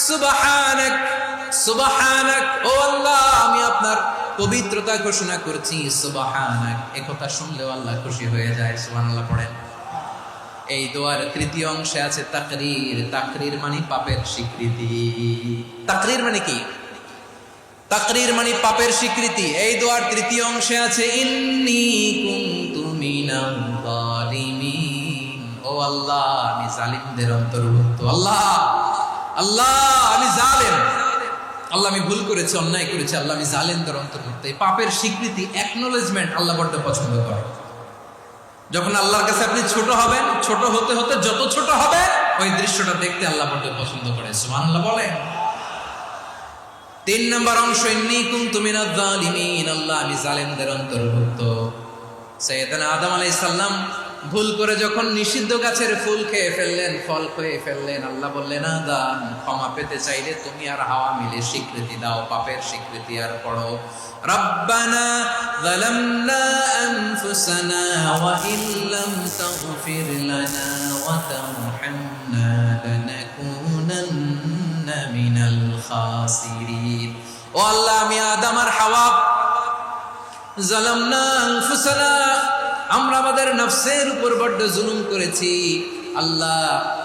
সুবহানাক সুবহানাক, ও আল্লাহ আমি আপনার পবিত্রতা ঘোষণা করছি, সুবহানাক। এই কথা শুনলেও আল্লাহ খুশি হয়ে যায়, সুবহানাল্লাহ পড়েন। এই দোয়ার তৃতীয় অংশে আছে তাকরীর, তাকরীর মানে পাপের স্বীকৃতি। তাকরীর মানে কি? তাকরীর মানে পাপের স্বীকৃতি। এই দোয়ার তৃতীয় অংশে আছে ইন্নী কুনতু মিনাল জালিমিন, ও আল্লাহ আমি জালিমদের অন্তর্ভুক্ত। আল্লাহ আল্লাহ আমি জালেম, আল্লাহ আমি ভুল করেছি, অন্যায় করেছি, আল্লাহ আমি জালেমদের অন্তর্ভুক্ত। এই পাপের স্বীকৃতি, অ্যাকনোলেজমেন্ট আল্লাহ বড্ড পছন্দ করে। যখন আল্লাহর কাছে আপনি ছোট হবেন, ছোট হতে হতে যত ছোট হবে, ওই দৃশ্যটা দেখতে আল্লাহ বড্ড পছন্দ করে, সুবহানাল্লাহ বলেন। তিন নম্বর অংশ ইন্নী কুনতু মিনাজ জালিমিন, আল্লাহ আমি জালেমদের অন্তর্ভুক্ত। সাইয়েদনা আদম আলাইহিস সালাম ভুল করে যখন নিষিদ্ধ গাছের ফুল খেয়ে ফেললেন, ফল খেয়ে ফেললেন, আল্লাহ বললেন আদম ক্ষমা পেতে চাইলে তুমি আর হাওয়া মিলে স্বীকৃতি দাও, পাপের স্বীকৃতি। আর পড়ো রব্বানা যালামনা আনফুসানা ওয়া ইল্লাম তাগফির লানা ওয়া তারহামনা লানাকুনান্না মিনাল খাসিরিন। ও আল্লাহ আমি আদম আর হাওয়া যালামনা আনফুসানা, আমরা আমাদের নফসের উপর বড্ড জুলুম করেছি। আল্লাহ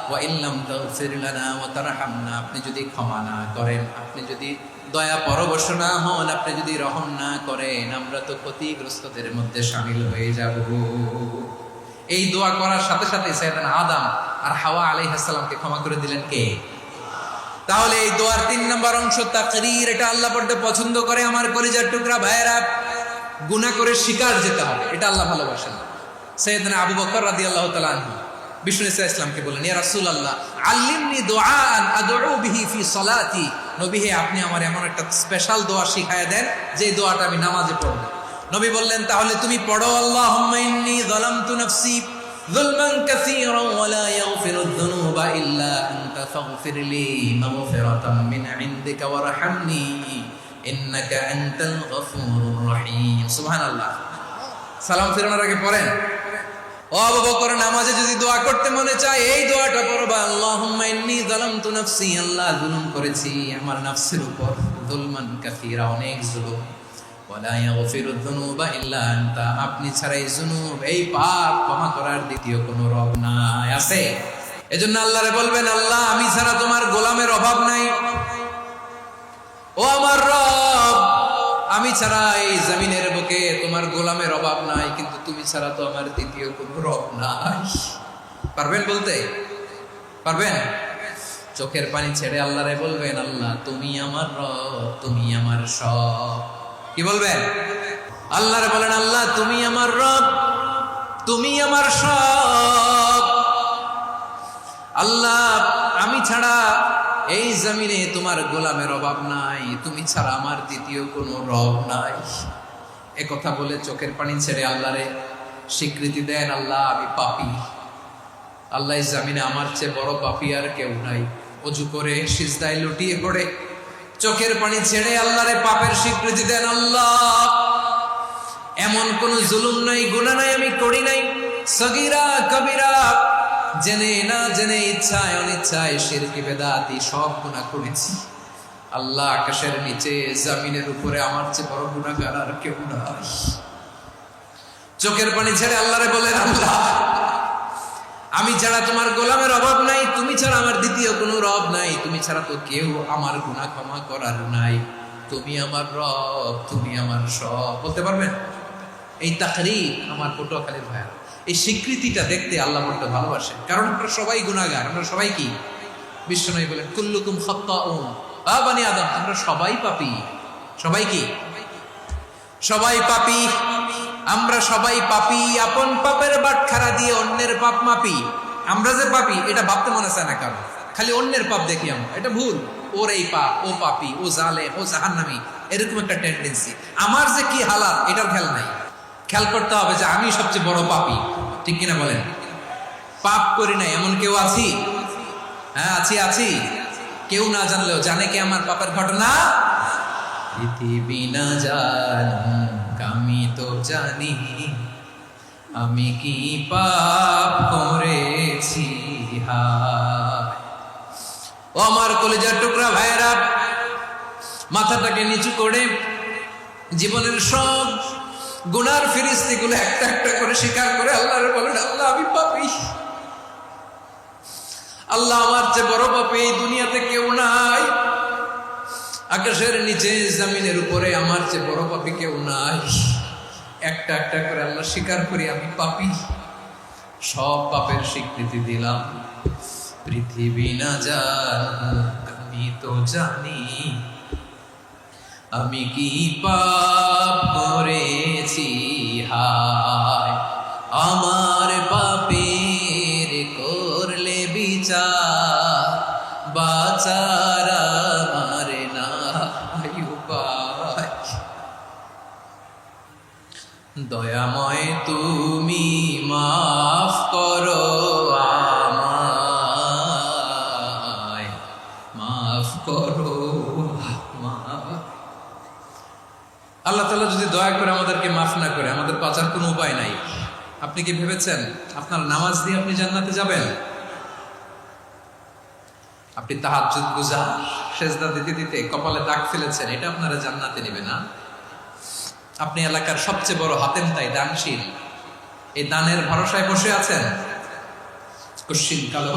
ওয়া ইল্লাম তাগফির লানা ওয়া তারহামনা, আপনি যদি ক্ষমা না করেন, আপনি যদি দয়া পরবশ না হন, আপনি যদি রহম না করেন, আমরা তো ক্ষতিগ্রস্তদের মধ্যে শামিল হয়ে যাব। এই দোয়া করার সাথে সাথে সাইয়েদনা আদম আর হাওয়া আলাইহিস সালামকে ক্ষমা করে দিলেন কে? তাহলে এই দোয়ার তিন নম্বর অংশ তাকরীর, এটা আল্লাহ বড্ড পছন্দ করে। আমার কলিজার টুকরা ভাইয়েরা, গুনাহ করে শিকার যেতে হবে, এটা আল্লাহ ভালোবাসেন। সাইয়েদনা আবু বকর রাদিয়াল্লাহু তাআলা আনহু বিষ্ণু ইসলামকে বললেন, ইয়া রাসূলুল্লাহ আল্লিমনি দুআআন আদউ বিহি ফি সালাতি, নবী হে আপনি আমার এমন একটা স্পেশাল দোয়া শিখায়া দেন যে দোয়াটা আমি নামাজে পড়ব। নবী বললেন, তাহলে তুমি পড়ো আল্লাহুম্মা ইন্নী যালামতু নাফসি যুলমান কাসীরান ওয়া লা ইয়াগফিরুয যুনুবা ইল্লা আনতা ফাগফিরলি মাগফিরাতাম মিন ইনদিকা ওয়ারহামনি ইন্নাকা আনতাল গফুরুর রহিম। সুবহানাল্লাহ। সালাম ফিরানোর আগে পড়েন, ও আবু বকর নামাজে যদি দোয়া করতে মনে চায় এই দোয়াটা পড়বা, আল্লাহুম্মা ইন্নী যালামতু নাফসি, আল্লাহ জুলুম করেছি আমার নফসের উপর, যুলমান কাসীরা অনেক জুলুম, ওয়া লা ইয়াগফিরুয যুনুবা ইল্লা আনতা, আপনি ছাড়া এই জুনুব, এই পাপ ক্ষমা করার দ্বিতীয় কোনো রব নাই। আছে? এজন্য আল্লাহরে বলবেন, আল্লাহ আমি ছাড়া তোমার গোলামের অভাব নাই, ও আমার রব আমি ছাড়া এই জমিনের বুকে তোমার গোলামের অভাব নাই, কিন্তু তুমি ছাড়া তো আমার দ্বিতীয় কোনো রব নাই। পারবেন বলতে? পারবেন? চোখের পানি ছেড়ে আল্লাহরে বলবেন, আল্লাহ তুমি আমার রব, তুমি আমার সব। কি বলবেন? আল্লাহরে বলেন, আল্লাহ তুমি আমার রব, তুমি আমার সব। আল্লাহ আমি ছাড়া এই জমিনে তোমার গোলামের অভাব নাই, তুমি ছাড়া আমার দ্বিতীয় কোনো রব নাই। এ কথা বলে চোখের পানি ছেড়ে আল্লাহরে স্বীকৃতি দেন, আল্লাহ আমি পাপী, আল্লাহ এই জমিনে আমার চেয়ে বড় পাপী আর কেউ নাই। অজু করে সিজদায় লুটিয়ে পড়ে চোখের পানি ছেড়ে আল্লাহরে পাপের স্বীকৃতি দেন, আল্লাহ এমন কোন জুলুম নাই, গুনাহ নাই আমি করি নাই, সগীরা কবিরা জেনে না জেনে, ইচ্ছায় অনিচ্ছায়, শিরকি বেদাতি সব গুনাহ করেছি। আল্লাহ আকাশের নিচে জমিনের উপরে আমার চেয়ে বড় গুনাহগার আর কেউ নাই। চোখের পানি ছেড়ে আল্লাহরে বলেন, আল্লাহ আমি ছাড়া তোমার গোলামের অভাব নাই, তুমি ছাড়া আমার দ্বিতীয় কোনো রব নাই, তুমি ছাড়া তো কেউ আমার গুনাহ ক্ষমা করার নাই, তুমি আমার রব, তুমি আমার সব। বলতে পারবেন? এই তাকরীর আমার পটুয়াখালীর ভাইরা, এই স্বীকৃতিটা দেখতে আল্লাহ বড্ড ভালোবাসেন, কারণ আমরা সবাই গুনাহগার। আমরা সবাই কি? বিশ্বনবী বলেন কুল্লুকুম খাত্তাউন, বানি আদম, আমরা সবাই পাপী। সবাই কি? সবাই পাপী। আমরা সবাই পাপী, আপন পাপের বাটখারা দিয়ে অন্যের পাপ মাপি। আমরা যে পাপী এটা ভাবতে মনে চায় না কারণ, খালি অন্যের পাপ দেখি আমরা, এটা ভুল। ওর এই পাপ, ও পাপী, ও জালেম, ও জাহান্নামী, এরকম একটা টেন্ডেন্সি। আমার যে কি হালাত এটার খেয়াল নাই। খেয়াল করতে হবে যে আমি সবচেয়ে বড় পাপী, ঠিক কিনা বলেন? পাপ করি নাই এমন কেউ আছি? হ্যাঁ আছি। কেউ না জানলেও জানে কে আমার পাপের ঘটনা? পৃথিবী না জানুক আমি তো জানি, আমি কি পাপ করেছি। হায় ও আমার কলিজার টুকরা ভাইরা, মাথাটাকে নিচু করে জীবনের সব গুনার ফিরিস্তিগুলো একটা একটা করে স্বীকার করে আল্লাহর বলেন, আল্লাহ আমি পাপী, আল্লাহ আমার চেয়ে বড় পাপী এই দুনিয়াতে কেউ নাই, আকাশের নিচে জমিনের উপরে আমার চেয়ে বড় পাপী কেউ নাই। একটা একটা করে আল্লাহ স্বীকার করি আমি পাপী, সব পাপের স্বীকৃতি দিলাম। পৃথিবী না জানুক আমি তো জানি, আমি কি পাপ করেছি। হায় আমার পাপের করলে বিচার, বাঁচার আমার নাই উপায়। দয়াময় তুমি মাফ করো আমায়, মাফ করো আমায়। আল্লাহ তাআলা যদি দয়া করে আমাদেরকে মাফ না করে, আমাদের বাঁচার কোনো উপায় নাই। আপনি কি ভেবেছেন আপনার নামাজ দিয়ে আপনি জান্নাতে যাবেন? আপনি তাহাজ্জুদ গুজার, সেজদা দিতে দিতে কপালে দাগ ফেলেছেন, এটা আপনারা জান্নাতে নেবে না। আপনি এলাকার সবচেয়ে বড় হাতেম তাই দানশীল, এই দানের ভরসায় বসে আছেন। কুশ্চিন কালো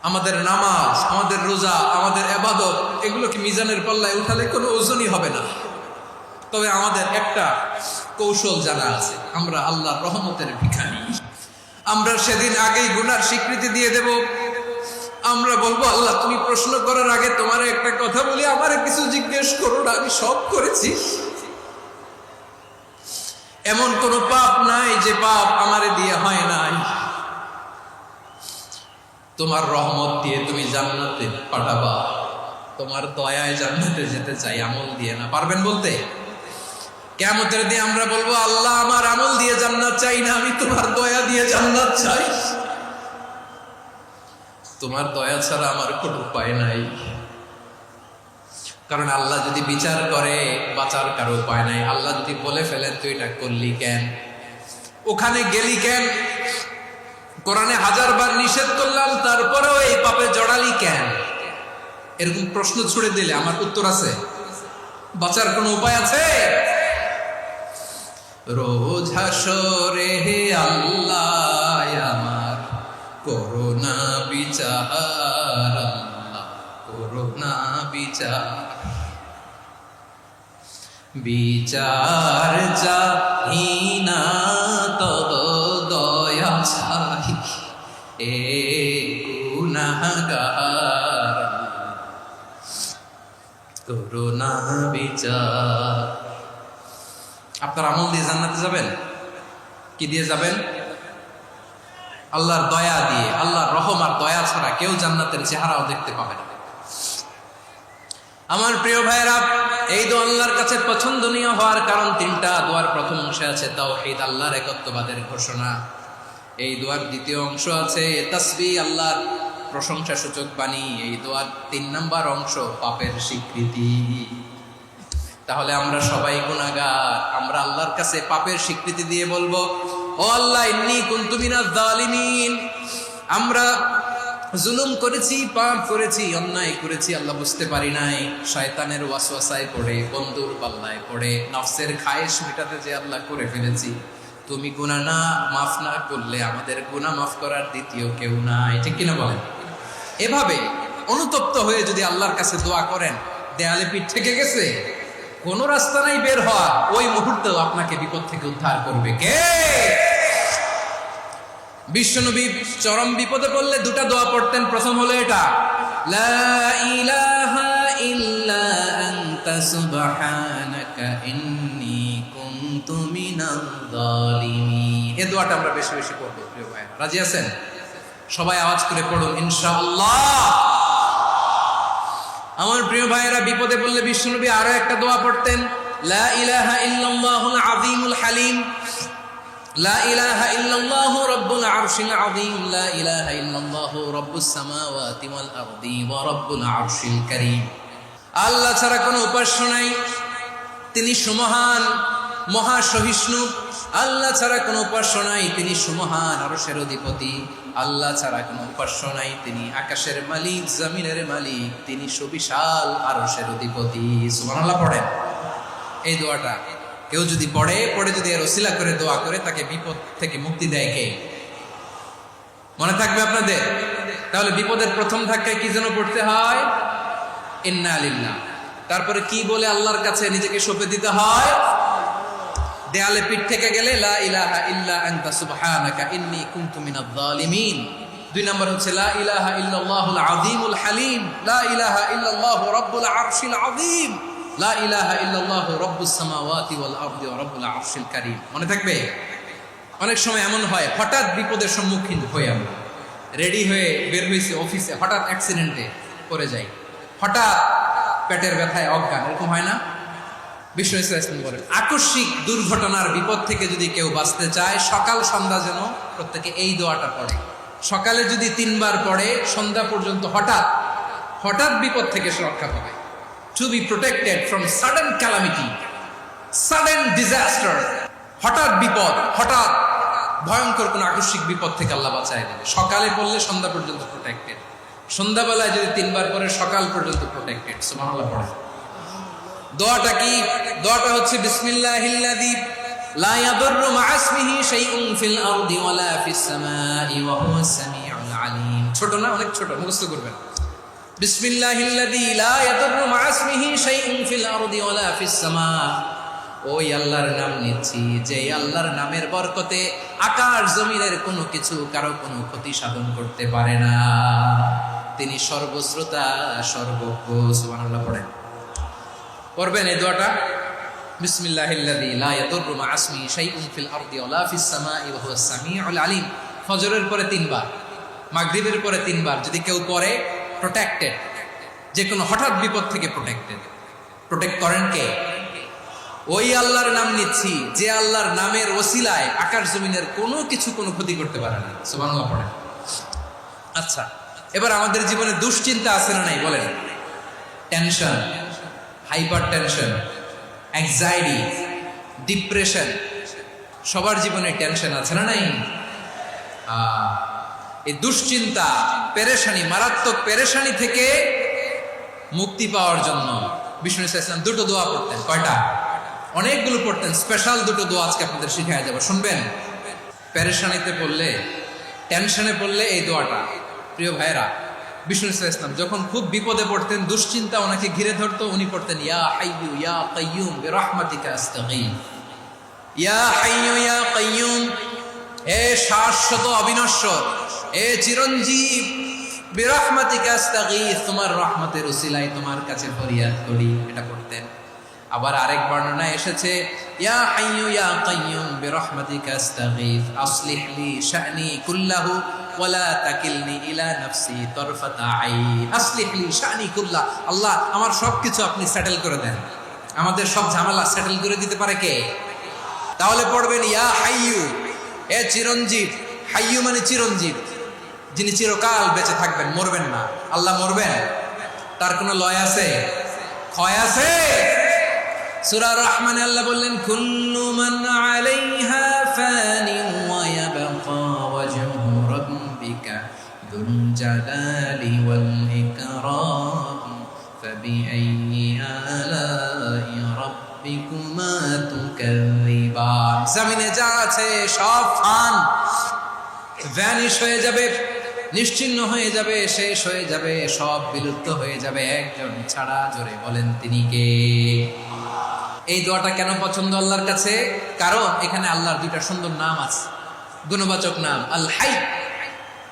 আমাদের নামাজ, আমাদের রোজা, আমাদের ইবাদত, এগুলোকে মিজানের পাল্লায় উঠালে কোনো ওজনই হবে না। তবে আমাদের একটা কৌশল জানা আছে, আমরা আল্লাহর রহমতের ভিখারি। আমরা সেদিন আগেই গুনার স্বীকৃতি দিয়ে দেব। আমরা বলবো, আল্লাহ তুমি প্রশ্ন করার আগে তোমার একটা কথা বলি, আমারে কিছু জিজ্ঞেস করো না, আমি সব করেছি। এমন কোন পাপ নাই যে পাপ আমারে দিয়ে হয় নাই। তোমার রহমত দিয়ে তুমি জান্নাতে পাঠাবা, তোমার দয়ায় জান্নাতে যেতে চাই, আমল দিয়ে না। পারবেন বলতে? কিয়ামতের দিন আমরা বলবো, আল্লাহ আমার আমল দিয়ে জান্নাত চাই না, আমি তোমার দয়া দিয়ে জান্নাত চাই। তোমার দয়া ছাড়া আমার কোনো উপায় নাই। কারণ আল্লাহ যদি বিচার করে বাঁচার কারো উপায় নাই। আল্লাহ যদি বলে ফেলেন তুই এটা করলি কেন, ওখানে গেলি কেন, কোরআনে 1000 বার নিষেধ করলাম তারপরেও এই পাপে জড়ালি কেন, এরকম প্রশ্ন ছুড়ে দিলে আমার উত্তর আছে? বাঁচার কোনো উপায় আছে? রোজ হাসরে হে আল্লাহ আমার করোনা বিচার, আল্লাহ করোনা বিচার, বিচার চাহি না তব দয়া চাই, এ গুনাহগার করোনা বিচার। আপনার আমল দিয়ে জান্নাতে যাবেন? কি দিয়ে যাবেন? আল্লাহর দয়া দিয়ে, আল্লাহর রহম আর দয়া ছাড়া কেউ জান্নাতের চেহারাও দেখতে পাবে না। আমার প্রিয় ভাইরা, এই দোয়া আল্লাহর কাছে পছন্দনীয় হওয়ার কারণ তিনটা। দোয়ার প্রথম অংশে আছে তাওহীদ, আল্লাহর একত্ববাদের ঘোষণা। এই দোয়ার দ্বিতীয় অংশ আছে তাসবিহ, আল্লাহর প্রশংসা সূচক বাণী। এই দোয়ার 3 নাম্বার অংশ পাপের স্বীকৃতি। তাহলে আমরা সবাই গুনাহগার, আমরা আল্লাহর কাছে পাপের স্বীকৃতি দিয়ে বলবো, ও আল্লাহ, ইন্নী কুনতু মিনাজ জালিমিন, আমরা জুলুম করেছি, পাপ করেছি, অন্যায় করেছি, আল্লাহ বুঝতে পারি নাই, শয়তানের ওয়াসওয়াসায় পড়ে, বন্ধুর পাল্লায় পড়ে, নফসের খায়েশ মেটাতে যে আল্লাহ করে ফেলেছি। তুমি গুনাহ না মাফ না করলে আমাদের গুনাহ মাফ করার দ্বিতীয় কেউ নাই। ঠিক কিনা বলেন? এভাবে অনুতপ্ত হয়ে যদি আল্লাহর কাছে দোয়া করেন, দেয়ালে পিঠ থেকে গেছে, কোনো রাস্তা নাই বের হওয়া, ওই মুহূর্তেও আপনাকে বিপদ থেকে উদ্ধার করবে কে? বিশ্বনবী চরম বিপদে পড়লে দুটা দোয়া পড়তেন। প্রথম হলো এটা, লা ইলাহা ইল্লা আনতা সুবহানাকা ইন্নী কুনতু মিনাজ জালিমিন। এই দোয়াটা আমরা বেশি বেশি পড়ব প্রিয় ভাই। রাজি আছেন? সবাই আওয়াজ করে পড়ুন ইনশাআল্লাহ। আমার প্রিয় ভাইয়েরা, বিপদে পড়লে বিশ্বনবী আরো একটা দোয়া পড়তেন, লা ইলাহা ইল্লাল্লাহুল আযীমুল হালিম, লা ইলাহা ইল্লাল্লাহু রাব্বুল আরশিল আযীম, লা ইলাহা ইল্লাল্লাহু রাব্বুস সামাওয়াতি ওয়াল আরদি ওয়া রাব্বুল আরশিল কারীম। আল্লাহ ছাড়া কোনো উপাস্য নাই, তিনি সুমহান, মহাসহিষ্ণু। আল্লাহ ছাড়া কোনো উপাস্য নাই, তিনি সুমহান, আরশের অধিপতি। আল্লাহ ছাড়া কোনো উপাস্য নাই, তিনি আকাশের মালিক, জমিনের মালিক, তিনি সুবিশাল, আরশের অধিপতি। সুবহানাল্লাহ পড়েন। এই দোয়াটা কেউ যদি পড়ে যদি এর ওসিলা করে দোয়া করে, তাকে বিপদ থেকে মুক্তি দেয় কে? মনে থাকবে আপনাদের? তাহলে বিপদের প্রথম ধাক্কায় কি যেন পড়তে হয়? ইন্না লিল্লাহ। তারপরে কি বলে আল্লাহর কাছে নিজেকে সঁপে দিতে হয়? দেয়ালে পিঠ থেকে গেলে লা ইলাহা ইল্লা আনতা সুবহানাকা ইন্নী কুনতু মিনাজ জালিমিন। 2 নম্বর হচ্ছে লা ইলাহা ইল্লাল্লাহুল আযীমুল হালিম, লা ইলাহা ইল্লাল্লাহু রাব্বুল আরশিল আযীম, লা ইলাহা ইল্লাল্লাহু রাব্বুস সামাওয়াতি ওয়াল আরদি ওয়া রাব্বুল আরশিল কারীম। মনে থাকবে? অনেক সময় এমন হয়, হঠাৎ বিপদের সম্মুখীন হয়ে আমরা রেডি হয়ে বের হয়েছি অফিসে, হঠাৎ অ্যাক্সিডেন্টে পড়ে যাই, হঠাৎ পেটের ব্যথায় অজ্ঞান, এরকম হয় না? বিশ্ব ইসলাম বলেন, আকস্মিক দুর্ঘটনার বিপদ থেকে যদি কেউ বাঁচতে চায়, সকাল সন্ধ্যা যেন প্রত্যেকে এই দোয়াটা পড়ে। সকালে যদি 3 বার পড়ে, সন্ধ্যা পর্যন্ত হঠাৎ বিপদ থেকে সে রক্ষা পাবে। To be protected from sudden calamity, sudden disaster, হঠাৎ বিপদ, হঠাৎ ভয়ঙ্কর কোন আকস্মিক বিপদ থেকে আল্লাহ বাঁচায় দেবে। সকালে পড়লে সন্ধ্যা পর্যন্ত প্রোটেক্টেড, সন্ধ্যাবেলায় যদি 3 বার পড়ে সকাল পর্যন্ত প্রোটেক্টেড। সুবহানাল্লাহ পড়ে। দোয়াটা কি? দোয়াটা হচ্ছে বিসমিল্লাহিল্লাযী লা ইয়াদুররু মা ইসমিহি শাইউন ফিল আরদি ওয়ালা ফিস সামাই ওয়া হুয়াস সামিউল আলীম। ছোট না? অনেক ছোট, মুখস্থ করবেন। বিসমিল্লাহিল্লাযী লা ইয়াদুররু মা ইসমিহি শাইউন ফিল আরদি ওয়ালা ফিস সামা। ওই আল্লাহর নাম নিচ্ছি, যে আল্লাহর নামের বরকতে আকাশ জমিনের কোনো কিছু কারো কোনো ক্ষতি সাধন করতে পারে না। তিনি সর্বশ্রোতা, সর্বজ্ঞ। সুবহানাল্লাহ পড়েন। পড়বেন এই দোয়াটা, বিসমিল্লাহিল্লাযী লা ইয়াদুররু মা ইসমিহি শাইউন ফিল আরদি ওয়ালা ফিস সামাই ওয়া হুয়াস সামিউল আলীম। ফজরের পরে 3 বার, মাগরিবের পরে 3 বার যদি কেউ পড়ে, প্রোটেক্টেড, যে কোনো হঠাৎ বিপদ থেকে প্রোটেক্টেড। প্রোটেক্ট করেন কে? ওই আল্লাহর নাম নিচ্ছি, যে আল্লাহর নামের ওসিলায় আকাশ জমিনের কোনো কিছু কোনো ক্ষতি করতে পারে না। সুবহানাল্লাহ পড়েন। আচ্ছা, এবার আমাদের জীবনে দুশ্চিন্তা আছে না নাই বলেন? Tension, hyper tension, anxiety, depression, সবার জীবনে টেনশন আছে না নাই? এই দুশ্চিন্তা, পেরেশানি, মারাত্মক পেরেশানি থেকে মুক্তি পাওয়ার জন্য বিষ্ণু ইসলাম 2টো দোয়া পড়তেন। কয়টা? অনেকগুলো পড়তেন। স্পেশাল 2টো দোয়া আজকে আপনাদের শিখায় যাবো, শুনবেন। পেরেশানিতে পড়লে, টেনশনে পড়লে এই দোয়াটা। প্রিয় ভাইরা, বিষ্ণু ইসলাম যখন খুব বিপদে পড়তেন, দুশ্চিন্তা ওনাকে ঘিরে ধরতো, উনি পড়তেন ইয়া হাইয়ু ইয়া কাইয়ুম বিরহমাতিকা আস্তাগীথ। ইয়া হাইয়ু ইয়া কাইয়ুম, হে শাশ্বত অবিনশ্বর, হে চিরঞ্জীব, বিরহমাতিকা আস্তাগীথ, তোমার রহমতের উসিলায় তোমার কাছে ফরিয়াদ করি। এটা পড়তেন। আবার আরেক বর্ণনায় এসেছে ইয়া হাইয়ু ইয়া কাইয়ুম বিরহমাতিকা আস্তাগীথ আসলিহ লি শা'নি কুল্লাহু ওয়া লা তাকিলনি ইলা নাফসি তারফাতা আইন। আসলিহ লি শা'নি কুল্লাহ, আল্লাহ আমার সবকিছু আপনি সেটেল করে দেন। আমাদের সব ঝামেলা সেটেল করে দিতে পারে কে? তাহলে পড়বেন ইয়া হাইয়ু, এ চিরঞ্জীব। হাইয়ু মানে চিরঞ্জীব, যিনি চিরকাল বেঁচে থাকবেন, মরবেন না। আল্লাহ মরবেন? তার কোনো লয় আছে? ক্ষয় আছে? সূরা রহমানে আল্লাহ বললেন কুল্লু মান আলাইহা ফানি ওয়া ইয়াবকা ওয়াজহু রাব্বিকা যুল জালালি ওয়াল ইকরাম ফাবিআইয়ি আলাই রাব্বিকুমা তুকাযযিবান। জমিনে যা আছে সব ফান, ভ্যানিশ হয়ে যাবে, নিশ্চিহ্ন হয়ে যাবে, শেষ হয়ে যাবে, সব বিলুপ্ত হয়ে যাবে, একজন ছাড়া। জোরে বলেন তিনি কে? এই দোয়াটা কেন পছন্দ আল্লাহর কাছে? কারণ এখানে আল্লাহর দুইটা সুন্দর নাম আছে, গুণবাচক নাম, আল হাই,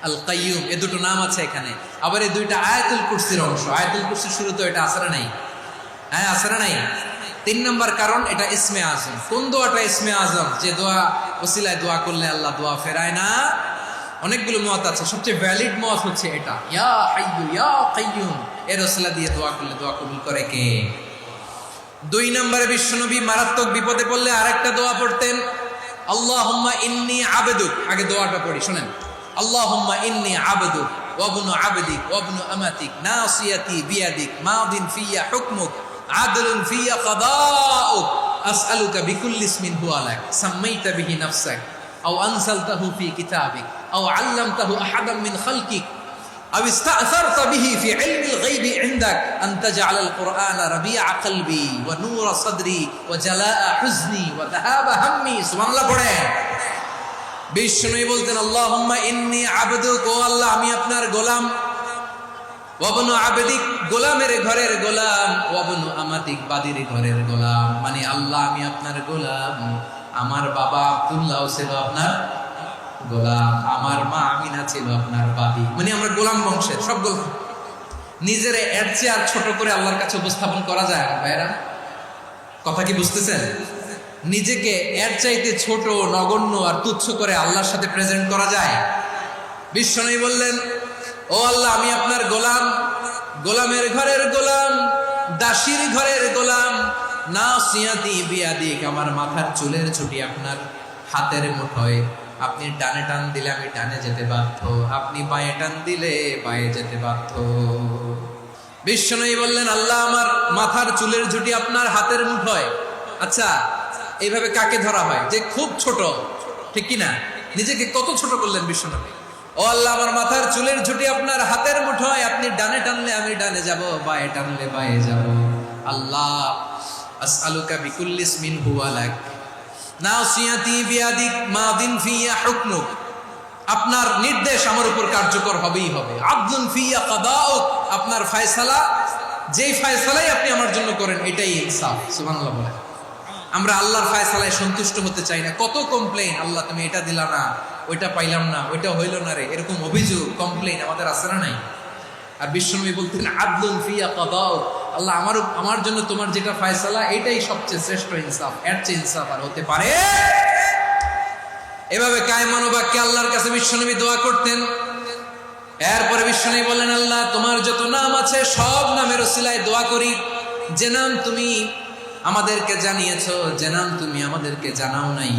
আল কাইয়ুম, এই দুটো নাম আছে এখানে। আবার এই দুইটা আয়াতুল কুরসির অংশ। আয়াতুল কুরসির শুরুতে এটা আসরে নাই? হ্যাঁ, আসরে নাই। 3 নম্বর কারণ, এটা ইসমে আজম। কোন দোয়াটা ইসমে আজম? যে দোয়া ওসিলায় দোয়া করলে আল্লাহ দোয়া ফেরায় না। অনেকগুলো মত আছে, সবচেয়ে ভ্যালিড মত হচ্ছে এটা, ইয়া হাইয়ু ইয়া কাইয়ুম, এর ওসিলা দিয়ে দোয়া করলে দোয়া কবুল করে কে? 2 নম্বরে বিশ্বনবী মারাত্মক বিপদে পড়লে আরেকটা দোয়া পড়তেন, আল্লাহুম্মা ইন্নী আবদুক। আগে দোয়াটা পড়ি, শুনেন। আল্লাহুম্মা ইন্নী আবদুক ওয়া ইবনু আবদিক ওয়া ইবনু আমাতিক নাসিয়াতি বিয়াদিক মাদিন ফিয়া হুকমুক আদলুন ফিয়া কাদাউক আসআলুকা বিকুল্লি ইসমিন হুয়া লাক সাম্মাইতা বিহি নাফসাক আও আনসালতাহু ফি কিতাবিক আও আল্লামতাহু আহাদাম মিন খালকিক আও ইস্তা'সারতা বিহি ফি ইলমিল গায়বি ইনদাক আন তাজআলাল কুরআনা রাবিআ কলবি ওয়া নূরা সাদরি ওয়া জালাআ হুজনি ওয়া যাহাবা হাম্মি। সুবহানাল্লাহ পড়েন। বিষ্ণুই বলতেন আল্লাহুম্মা ইন্নী আবদুক, ও আল্লাহ আমি আপনার গোলাম, ওয়া ইবনু আবদিক, গোলামের ঘরের গোলাম, ওয়া ইবনু আমাতিক, বাদীর ঘরের গোলাম। মানে আল্লাহ আমি আপনার গোলাম। আমার বাবা আব্দুল্লাহ ছিল আপনার গোলাম, আমার মা আমিনা ছিল আপনার বাদী। মানে আমরা গোলাম বংশের, সব গোলাম। নিজের এর চেয়ে আর ছোট করে আল্লাহর কাছে উপস্থাপন করা যায় না ভাইরা? কথা কি বুঝতেছেন? নিজেকে এর চাইতে ছোট, নগণ্য আর তুচ্ছ করে আল্লাহর সাথে প্রেজেন্ট করা যায়? বিশ্বনবী বললেন, ও আল্লাহ আমি আপনার গোলাম, গোলামের ঘরের গোলাম, দাসীর ঘরের গোলাম, নাসিয়াতি বিয়াদিক, আমার মাথার চুলের ছুটি আপনার হাতের মুঠোয়। আপনি ডানে টান দিলে আমি ডানে যেতে বাধ্য, আপনি বাঁয়ে টান দিলে বাঁয়ে যেতে বাধ্য। বিশ্বনবী বললেন, আল্লাহ আমার মাথার চুলের ঝুঁটি আপনার হাতের মুঠোয়। আচ্ছা, এইভাবে কাকে ধরা হয়? যে খুব ছোট, ঠিক কিনা? নিজেকে কত ছোট করলেন বিশ্বনবী। ও আল্লাহ আমার মাথার চুলের ঝুঁটি আপনার হাতের মুঠোয়, আপনি ডানে টানলে আমি ডানে যাব, বাঁয়ে টানলে বাঁয়ে যাব। আল্লাহ আসআলুকা বিকুল্লি ইসমিন হুয়া লাক নাসিয়াতি বিয়াদিক মাদিন ফিয়া হুকমুক, আপনার নির্দেশ আমার উপর কার্যকর হবেই হবে। আদলুন ফিয়া কাদাউক, আপনার ফয়সালা, যেই ফয়সালাই আপনি আমার জন্য করেন এটাই ইনসাফ। সুবহানাল্লাহ বলেন। আমরা আল্লাহর ফয়সালায় সন্তুষ্ট হতে চাই না। কত কমপ্লেইন, আল্লাহ তুমি এটা দিলা না, ওইটা পাইলাম না, ওইটা হইল না রে, এরকম অভিযোগ, কমপ্লেইন আমাদের আছে না নাই? আর বিশ্বনবী বলতেন আদলুন ফিয়া কাদাউক, আল্লাহ আমার জন্য তোমার যেটা ফয়সালা এটাই সবচেয়ে শ্রেষ্ঠ ইনসাফ, এর চেয়ে ইনসাফ আর হতে পারে? এভাবে কায়মান বাক্যে আল্লাহর কাছে বিশ্বনবী দোয়া করতেন। এরপরে বিশ্বনবী বললেন, আল্লাহ তোমার যত নাম আছে সব নামের ওসিলায় দোয়া করি, যে নাম তুমি আমাদেরকে জানিয়েছো, যে নাম তুমি আমাদেরকে জানাও নাই,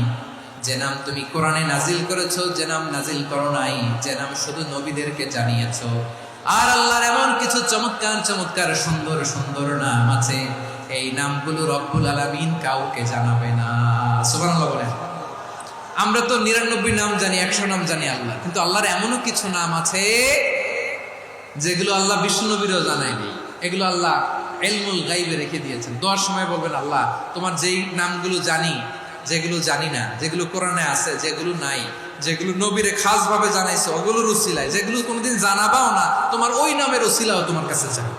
যে নাম তুমি কোরআনে নাজিল করেছো, যে নাম নাজিল করো নাই, যে নাম শুধু নবীদেরকে জানিয়েছো। আর আল্লাহর এমন কিছু চমৎকার চমৎকার সুন্দর সুন্দর নাম আছে, এই নামগুলো রব্বুল আলামিন কাউকে জানাবে না। সুবহানাল্লাহ বলেন। আমরা তো 99 নাম জানি, 100 নাম জানি আল্লাহ, কিন্তু আল্লাহর এমনও কিছু নাম আছে যেগুলো আল্লাহ বিশ্বনবীরও জানায়নি। এগুলো আল্লাহ ইলমুল গায়বে রেখে দিয়েছেন। দোয়ার সময় বলবেন, আল্লাহ তোমার যেই নামগুলো জানি, যেগুলো জানি না, যেগুলো কোরআনে আছে, যেগুলো নাই, যেগুলো নবীরে খাস ভাবে জানাইছো ওগুলোর উসিলায়, যেগুলো কোনোদিন জানাবাও না, তোমার ওই নামের উসিলাও তোমার কাছে চাই।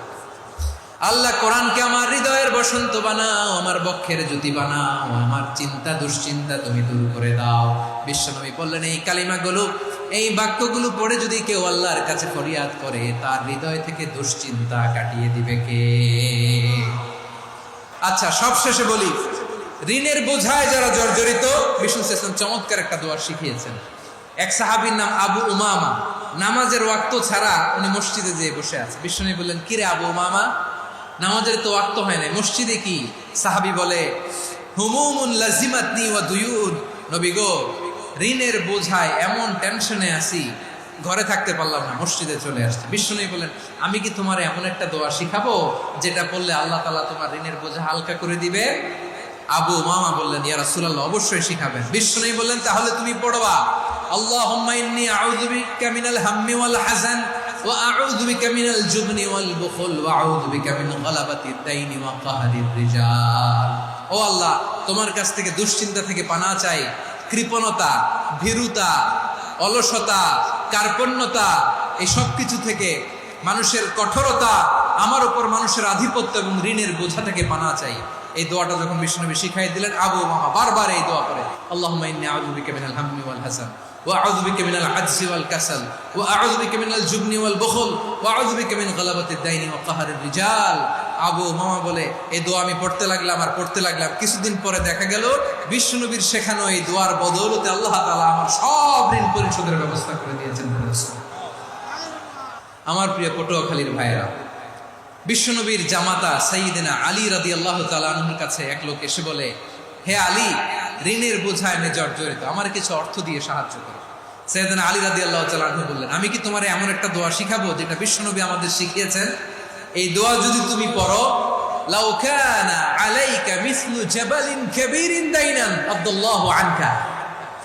আল্লাহ কোরআনকে আমার হৃদয়ের বসন্ত বানাও, আমার বক্ষের জ্যোতি বানাও, আমার চিন্তা দুশ্চিন্তা তুমি দূর করে দাও। বিশ্বনবী বললেন, এই কালিমাগুলো, এই বাক্যগুলো পড়ে যদি কেউ আল্লাহর কাছে ফরিয়াদ করে, তার হৃদয় থেকে দুশ্চিন্তা কাটিয়ে দিবে কে? আচ্ছা, সব শেষে বলি, ঋণের বোঝায় যারা জর্জরিত, বিষ্ণু ইসলাম চমৎকার একটা দোয়া শিখিয়েছেন। এক সাহাবীর নাম আবু উমামা, নামাজের ওয়াক্ত ছাড়া উনি মসজিদে যেয়ে বসে আছে। বিষ্ণু বললেন, কিরে আবু উমামা, নামাজের তো ওয়াক্ত হয় না, মসজিদে কি? সাহাবী বলে, হুমুমুন লাজিমাতনি ওয়া দুয়ুন, নবী গো, ঋণের বোঝায় এমন টেনশনে আছি, ঘরে থাকতে পারলাম না, মসজিদে চলে আসছে। বিষ্ণু বলেন, আমি কি তোমার এমন একটা দোয়া শিখাবো যেটা পড়লে আল্লাহ তাআলা তোমার ঋণের বোঝা হালকা করে দিবে? আবু উমামা বললেন, ইয়া রাসূলুল্লাহ, অবশ্যই শিখাবেন। বিষ্ণু বললেন, তাহলে তুমি পড়বা, আল্লাহুম্মা ইন্নী আউযু বিকা মিনাল হাম্মি ওয়াল হাযান ওয়া আউযু বিকা মিনাল জুবনি ওয়াল বুখল ওয়া আউযু বিকা মিন গালাবাতিদ দাইনি ওয়া কাহরির রিজাল। ও আল্লাহ, তোমার কাছ থেকে দুশ্চিন্তা থেকে পানাহ চাই, কৃপণতা, ভীরুতা, অলসতা, কার্পণ্যতা, এই সব কিছু থেকে, মানুষের কঠোরতা, আমার উপর মানুষের আধিপত্য এবং ঋণের বোঝা থেকে পানাহ চাই। এই দোয়াটা যখন বিশ্বনবী শিখাই দিলেন, আবু উমামা বারবার এই দোয়া করে, আল্লাহুম্মা ইন্নী আউযু বিকা মিনাল হাম্মি ওয়াল হাযান ওয়া আউযু বিকা মিনাল আজজি ওয়াল কাসাল ওয়া আউযু বিকা মিনাল জুবনি ওয়াল বুখল ওয়া আউযু বিকা মিন গালাবাতিদ দাইনি ওয়া কাহরির রিজাল। আবু উমামা বলে, এই দোয়া আমি পড়তে লাগলাম। কিছুদিন পরে দেখা গেল বিশ্বনবীর শেখানো এই দোয়ার বদৌলতে আল্লাহ তাআলা আমার সব ঋণ পরিশোধের ব্যবস্থা করে দিয়েছেন। আমার প্রিয় পটুয়াখালীর ভাইয়েরা, বিশ্বনবীর জামাতা সাইয়্যিদিনা আলী রাদিয়াল্লাহু তাআলা আনহুর কাছে এক লোক এসে বলে, হে আলী, ঋণের বোঝায় আমি জর্জরিত, আমার কিছু অর্থ দিয়ে সাহায্য করো। সাইয়্যিদিনা আলী রাদিয়াল্লাহু তাআলা আনহু বললেন, আমি কি তোমার এমন একটা দোয়া শিখাবো যেটা বিশ্বনবী আমাদের শিখিয়েছেন? এই দোয়া যদি তুমি পড়ো, লাউ কানা আলাইকা মিসলু জাবালিন কাবীরিন দাইনান আব্দুল্লাহু আনকা,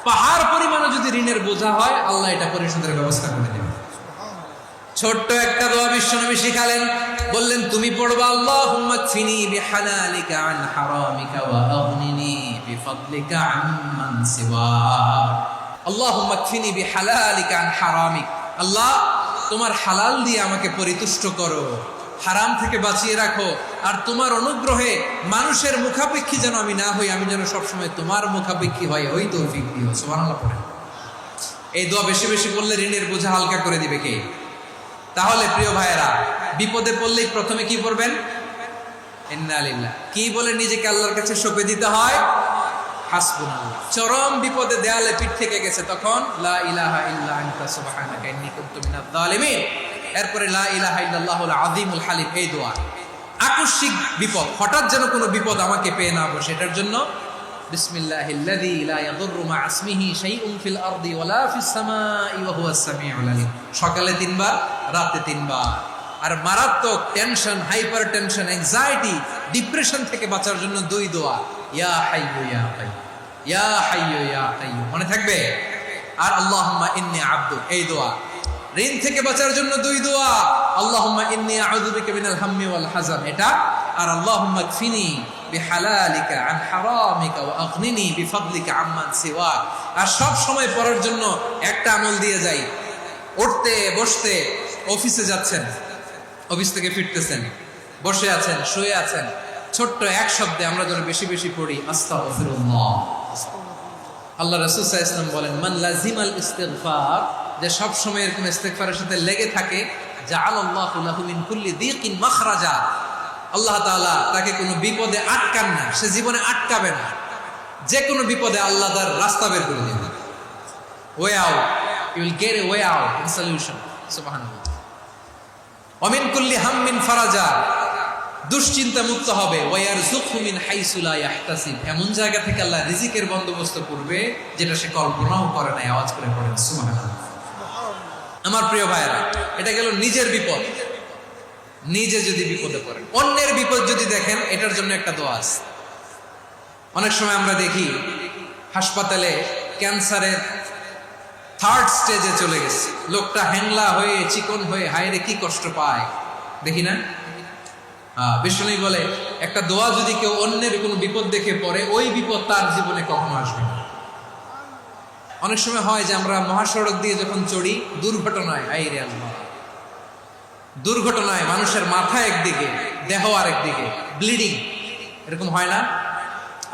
পাহাড় পরিমাণে যদি ঋণের বোঝা হয়, আল্লাহ এটা পরিশোধের ব্যবস্থা করে দেবেন। ছোট্ট একটা দোয়া বিশ্বনবী শিখালেন, বললেন, তুমি পড়বা, আল্লাহুম্মা কফিনি বিহালালিকা আন হারামিকা ওয়া আগনিনি বিফাদলিকা আম্মান সিওয়াক। আল্লাহুম্মা কফিনি বিহালালিকা আন হারামিক, আল্লাহ তোমার হালাল দিয়ে আমাকে পরিতুষ্ট করো, হারাম থেকে বাঁচিয়ে রাখো, আর তোমার অনুগ্রহে মানুষের মুখাপেক্ষী যেন আমি না হই, আমি যেন সবসময় তোমার মুখাপেক্ষী হই, ওই তৌফিক দিও। সুবহানাল্লাহ পড়েন। এই দোয়া বেশি বেশি বললে ঋণের বোঝা হালকা করে দিবে কে? তাহলে প্রিয় ভাইয়েরা, বিপদে পড়লেই প্রথমে কি পড়বেন? ইন্না লিল্লাহ। কি বলে নিজেকে আল্লাহর কাছে সঁপে দিতে হয়? হাসবুনাল্লাহ। চরম বিপদে দেয়ালে পিঠ থেকে গেছে, তখন লা ইলাহা ইল্লা আনতা সুবহানাকা ইন্নী কুনতু মিনাজ জালিমিন। এরপরে লা ইলাহা ইল্লাল্লাহুল আযীমুল হালিম, এই দোয়া। আকস্মিক বিপদ, হঠাৎ যেন কোনো বিপদ আমাকে পেয়ে না বসে, এটার জন্য বিসমিল্লাহিল্লাযী লা ইয়াদুররু মা ইসমিহি শাইউন ফিল আরদি ওয়ালা ফিস সামাই ওয়া হুয়াস সামিউল আলীম। সকালে 3 বার, রাতে 3 বার। আর মারাত্মক tension, hyper tension, anxiety, depression থেকে বাঁচার জন্য 2 দোয়া, ইয়া হাইয়্যু ইয়া কাইয়্যুম, ইয়া হাইয়্যু ইয়া কাইয়্যুম, মনে থাকবে? আর আল্লাহুম্মা ইন্নী আবদুক, এই দোয়া। ঋণ থেকে বাঁচার জন্য 2 দোয়া, আল্লাহুম্মা ইন্নী আউযু বিকা মিনাল হাম্মি ওয়াল হাযান, এটা। আর আল্লাহুম্মা কফিনি বিহালালিকা আন হারামিকা ওয়া আগনিনি বিফাদলিকা আম্মান সিওয়াক। আর সব সময় পড়ার জন্য একটা আমল দিয়ে যাই, উঠতে বসতে, অফিসে যাচ্ছেন, অফিস থেকে ফিরতেছেন, বসে আছেন, শুয়ে আছেন, ছোট্ট এক শব্দে আমরা যেন বেশি বেশি পড়ি, আস্তাগফিরুল্লাহ। আল্লাহ রাসূল সাল্লাল্লাহু আলাইহি ওয়াসাল্লাম বলেন, মান লাজিমাল ইস্তিগফার, যে সব সময় এরকম ইস্তিগফারের সাথে লেগে থাকে, জাআলাল্লাহু লাহু মিন কুল্লি দিকিন মাখরাজা, আল্লাহ তাআলা তাকে কোনো বিপদে আটকান না, সে জীবনে আটকাবে না, যে কোনো বিপদে আল্লাহ তার রাস্তা বের করে দেবেন। Way out, you will get a way out, a solution. সুবহানাল্লাহ। ওয়া মিন কুল্লি হাম্মিন ফারাজা, দুশ্চিন্তা মুক্ত হবে। ওয়া ইয়ারযুকহু মিন হাইসু লা ইয়াহতাসিব, এমন জায়গা থেকে আল্লাহ রিজিকের বন্দোবস্ত করবে যেটা সে কল্পনাও করে নাই। আওয়াজ করে পড়েন সুবহানাল্লাহ। আমার প্রিয় ভাইরা, এটা গেল নিজের বিপদ। নিজে যদি বিপদে পড়েন, অন্যের বিপদ যদি দেখেন, এটার জন্য একটা দোয়া আছে। অনেক সময় আমরা দেখি হাসপাতালে ক্যান্সারের 3rd স্টেজে চলে গেছে, লোকটা হ্যাংলা হয়ে, চিকন হয়ে, হায়রে কি কষ্ট পায়, দেখি না? বিষ্ণু বলে, একটা দোয়া যদি কেউ অন্যের কোনো বিপদ দেখে পড়ে, ওই বিপদ তার জীবনে কখনো আসবে না। অনেক সময় হয় যে আমরা মহাসড়ক দিয়ে যখন চড়ি, দুর্ঘটনায়, আইরে আল্লাহ, দুর্ঘটনায় মানুষের মাথা একদিকে, দেহ আরেকদিকে, ব্লিডিং, এরকম হয় না?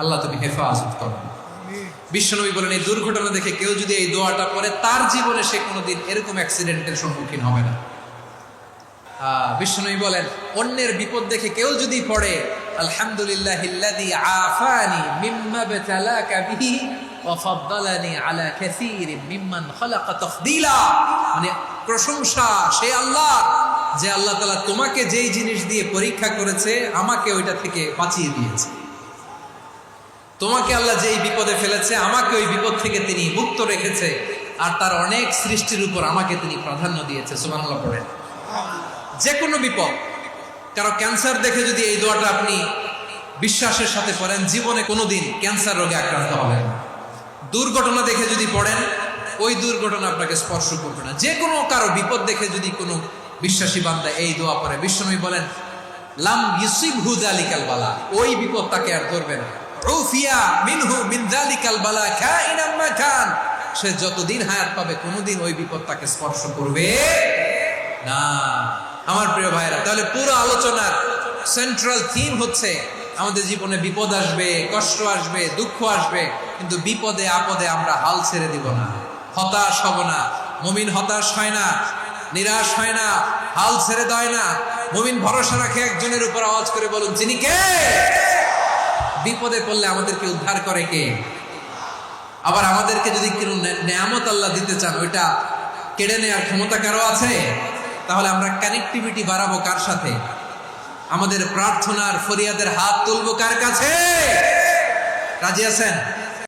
আল্লাহ তুমি হেফাজত করো। বিশ্বনবী বলেন, এই দুর্ঘটনা দেখে কেউ যদি এই দোয়াটা পড়ে, তার জীবনে সে কোনোদিন এরকম অ্যাক্সিডেন্টের সম্মুখীন হবে না। বিশ্বনবী বলেন, অন্যের বিপদ দেখে কেউ যদি পড়ে, আলহামদুলিল্লাহিল্লাযী আফানি মিম্মা ইবতালাকা বিহি ওয়া ফাদ্দালানি আলা কাসীরিন মিম্মান খালাকা তাফদীলা। মানে প্রশংসা সেই আল্লাহ, যে আল্লাহ তাআলা তোমাকে যেই জিনিস দিয়ে পরীক্ষা করেছে আমাকে ওইটা থেকে বাঁচিয়ে দিয়েছে। তোমাকে আল্লাহ যেই বিপদে ফেলেছে আমাকে ওই বিপদ থেকে তিনি মুক্ত রেখেছে, আর তার অনেক সৃষ্টির উপর আমাকে তিনি প্রাধান্য দিয়েছে। সুবহানাল্লাহ পড়েন। যে কোনো বিপদ, কারো ক্যান্সার দেখে যদি এই দোয়াটা আপনি বিশ্বাসের সাথে পড়েন, জীবনে কোনোদিন ক্যান্সার রোগে আক্রান্ত হবেন না। দুর্ঘটনা দেখে যদি পড়েন, ওই দুর্ঘটনা আপনাকে স্পর্শ করবে না। যে কোনো কারো বিপদ দেখে যদি কোনো বিশ্বাসী বান্দা এই দোয়া পড়ে, বিশ্বনবী বলেন লাম ইউসিবহু যালিকাল বালা, ওই বিপদ তাকে আর ধরবে না। উফিয়া মিনহু মিন যালিকাল বালা কাইনাম মা কান, সে যতদিন হায়াত পাবে কোনোদিন ওই বিপদ তাকে স্পর্শ করবে না। আমার প্রিয় ভাইরা, তাহলে পুরো আলোচনার সেন্ট্রাল থিম হচ্ছে আমাদের জীবনে বিপদ আসবে, কষ্ট আসবে, দুঃখ আসবে, কিন্তু বিপদে আপদে আমরা হাল ছেড়ে দিব না, হতাশ হব না। মুমিন হতাশ হয় না, নিরাশ হয় না, হাল ছেড়ে দেয় না। মুমিন ভরসা রাখে একজনের উপর। আওয়াজ করে বলুন, যিনি কে? বিপদে পড়লে আমাদেরকে উদ্ধার করে কে? আবার আমাদেরকে যদি কোনো নেয়ামত আল্লাহ দিতে চান, ওইটা কেড়ে নেওয়ার ক্ষমতা কারো আছে? তাহলে আমরা কানেক্টিভিটি বাড়াবো কার সাথে? আমাদের প্রার্থনার ফরিয়াদের হাত তুলবো কার কাছে? রাজি আছেন?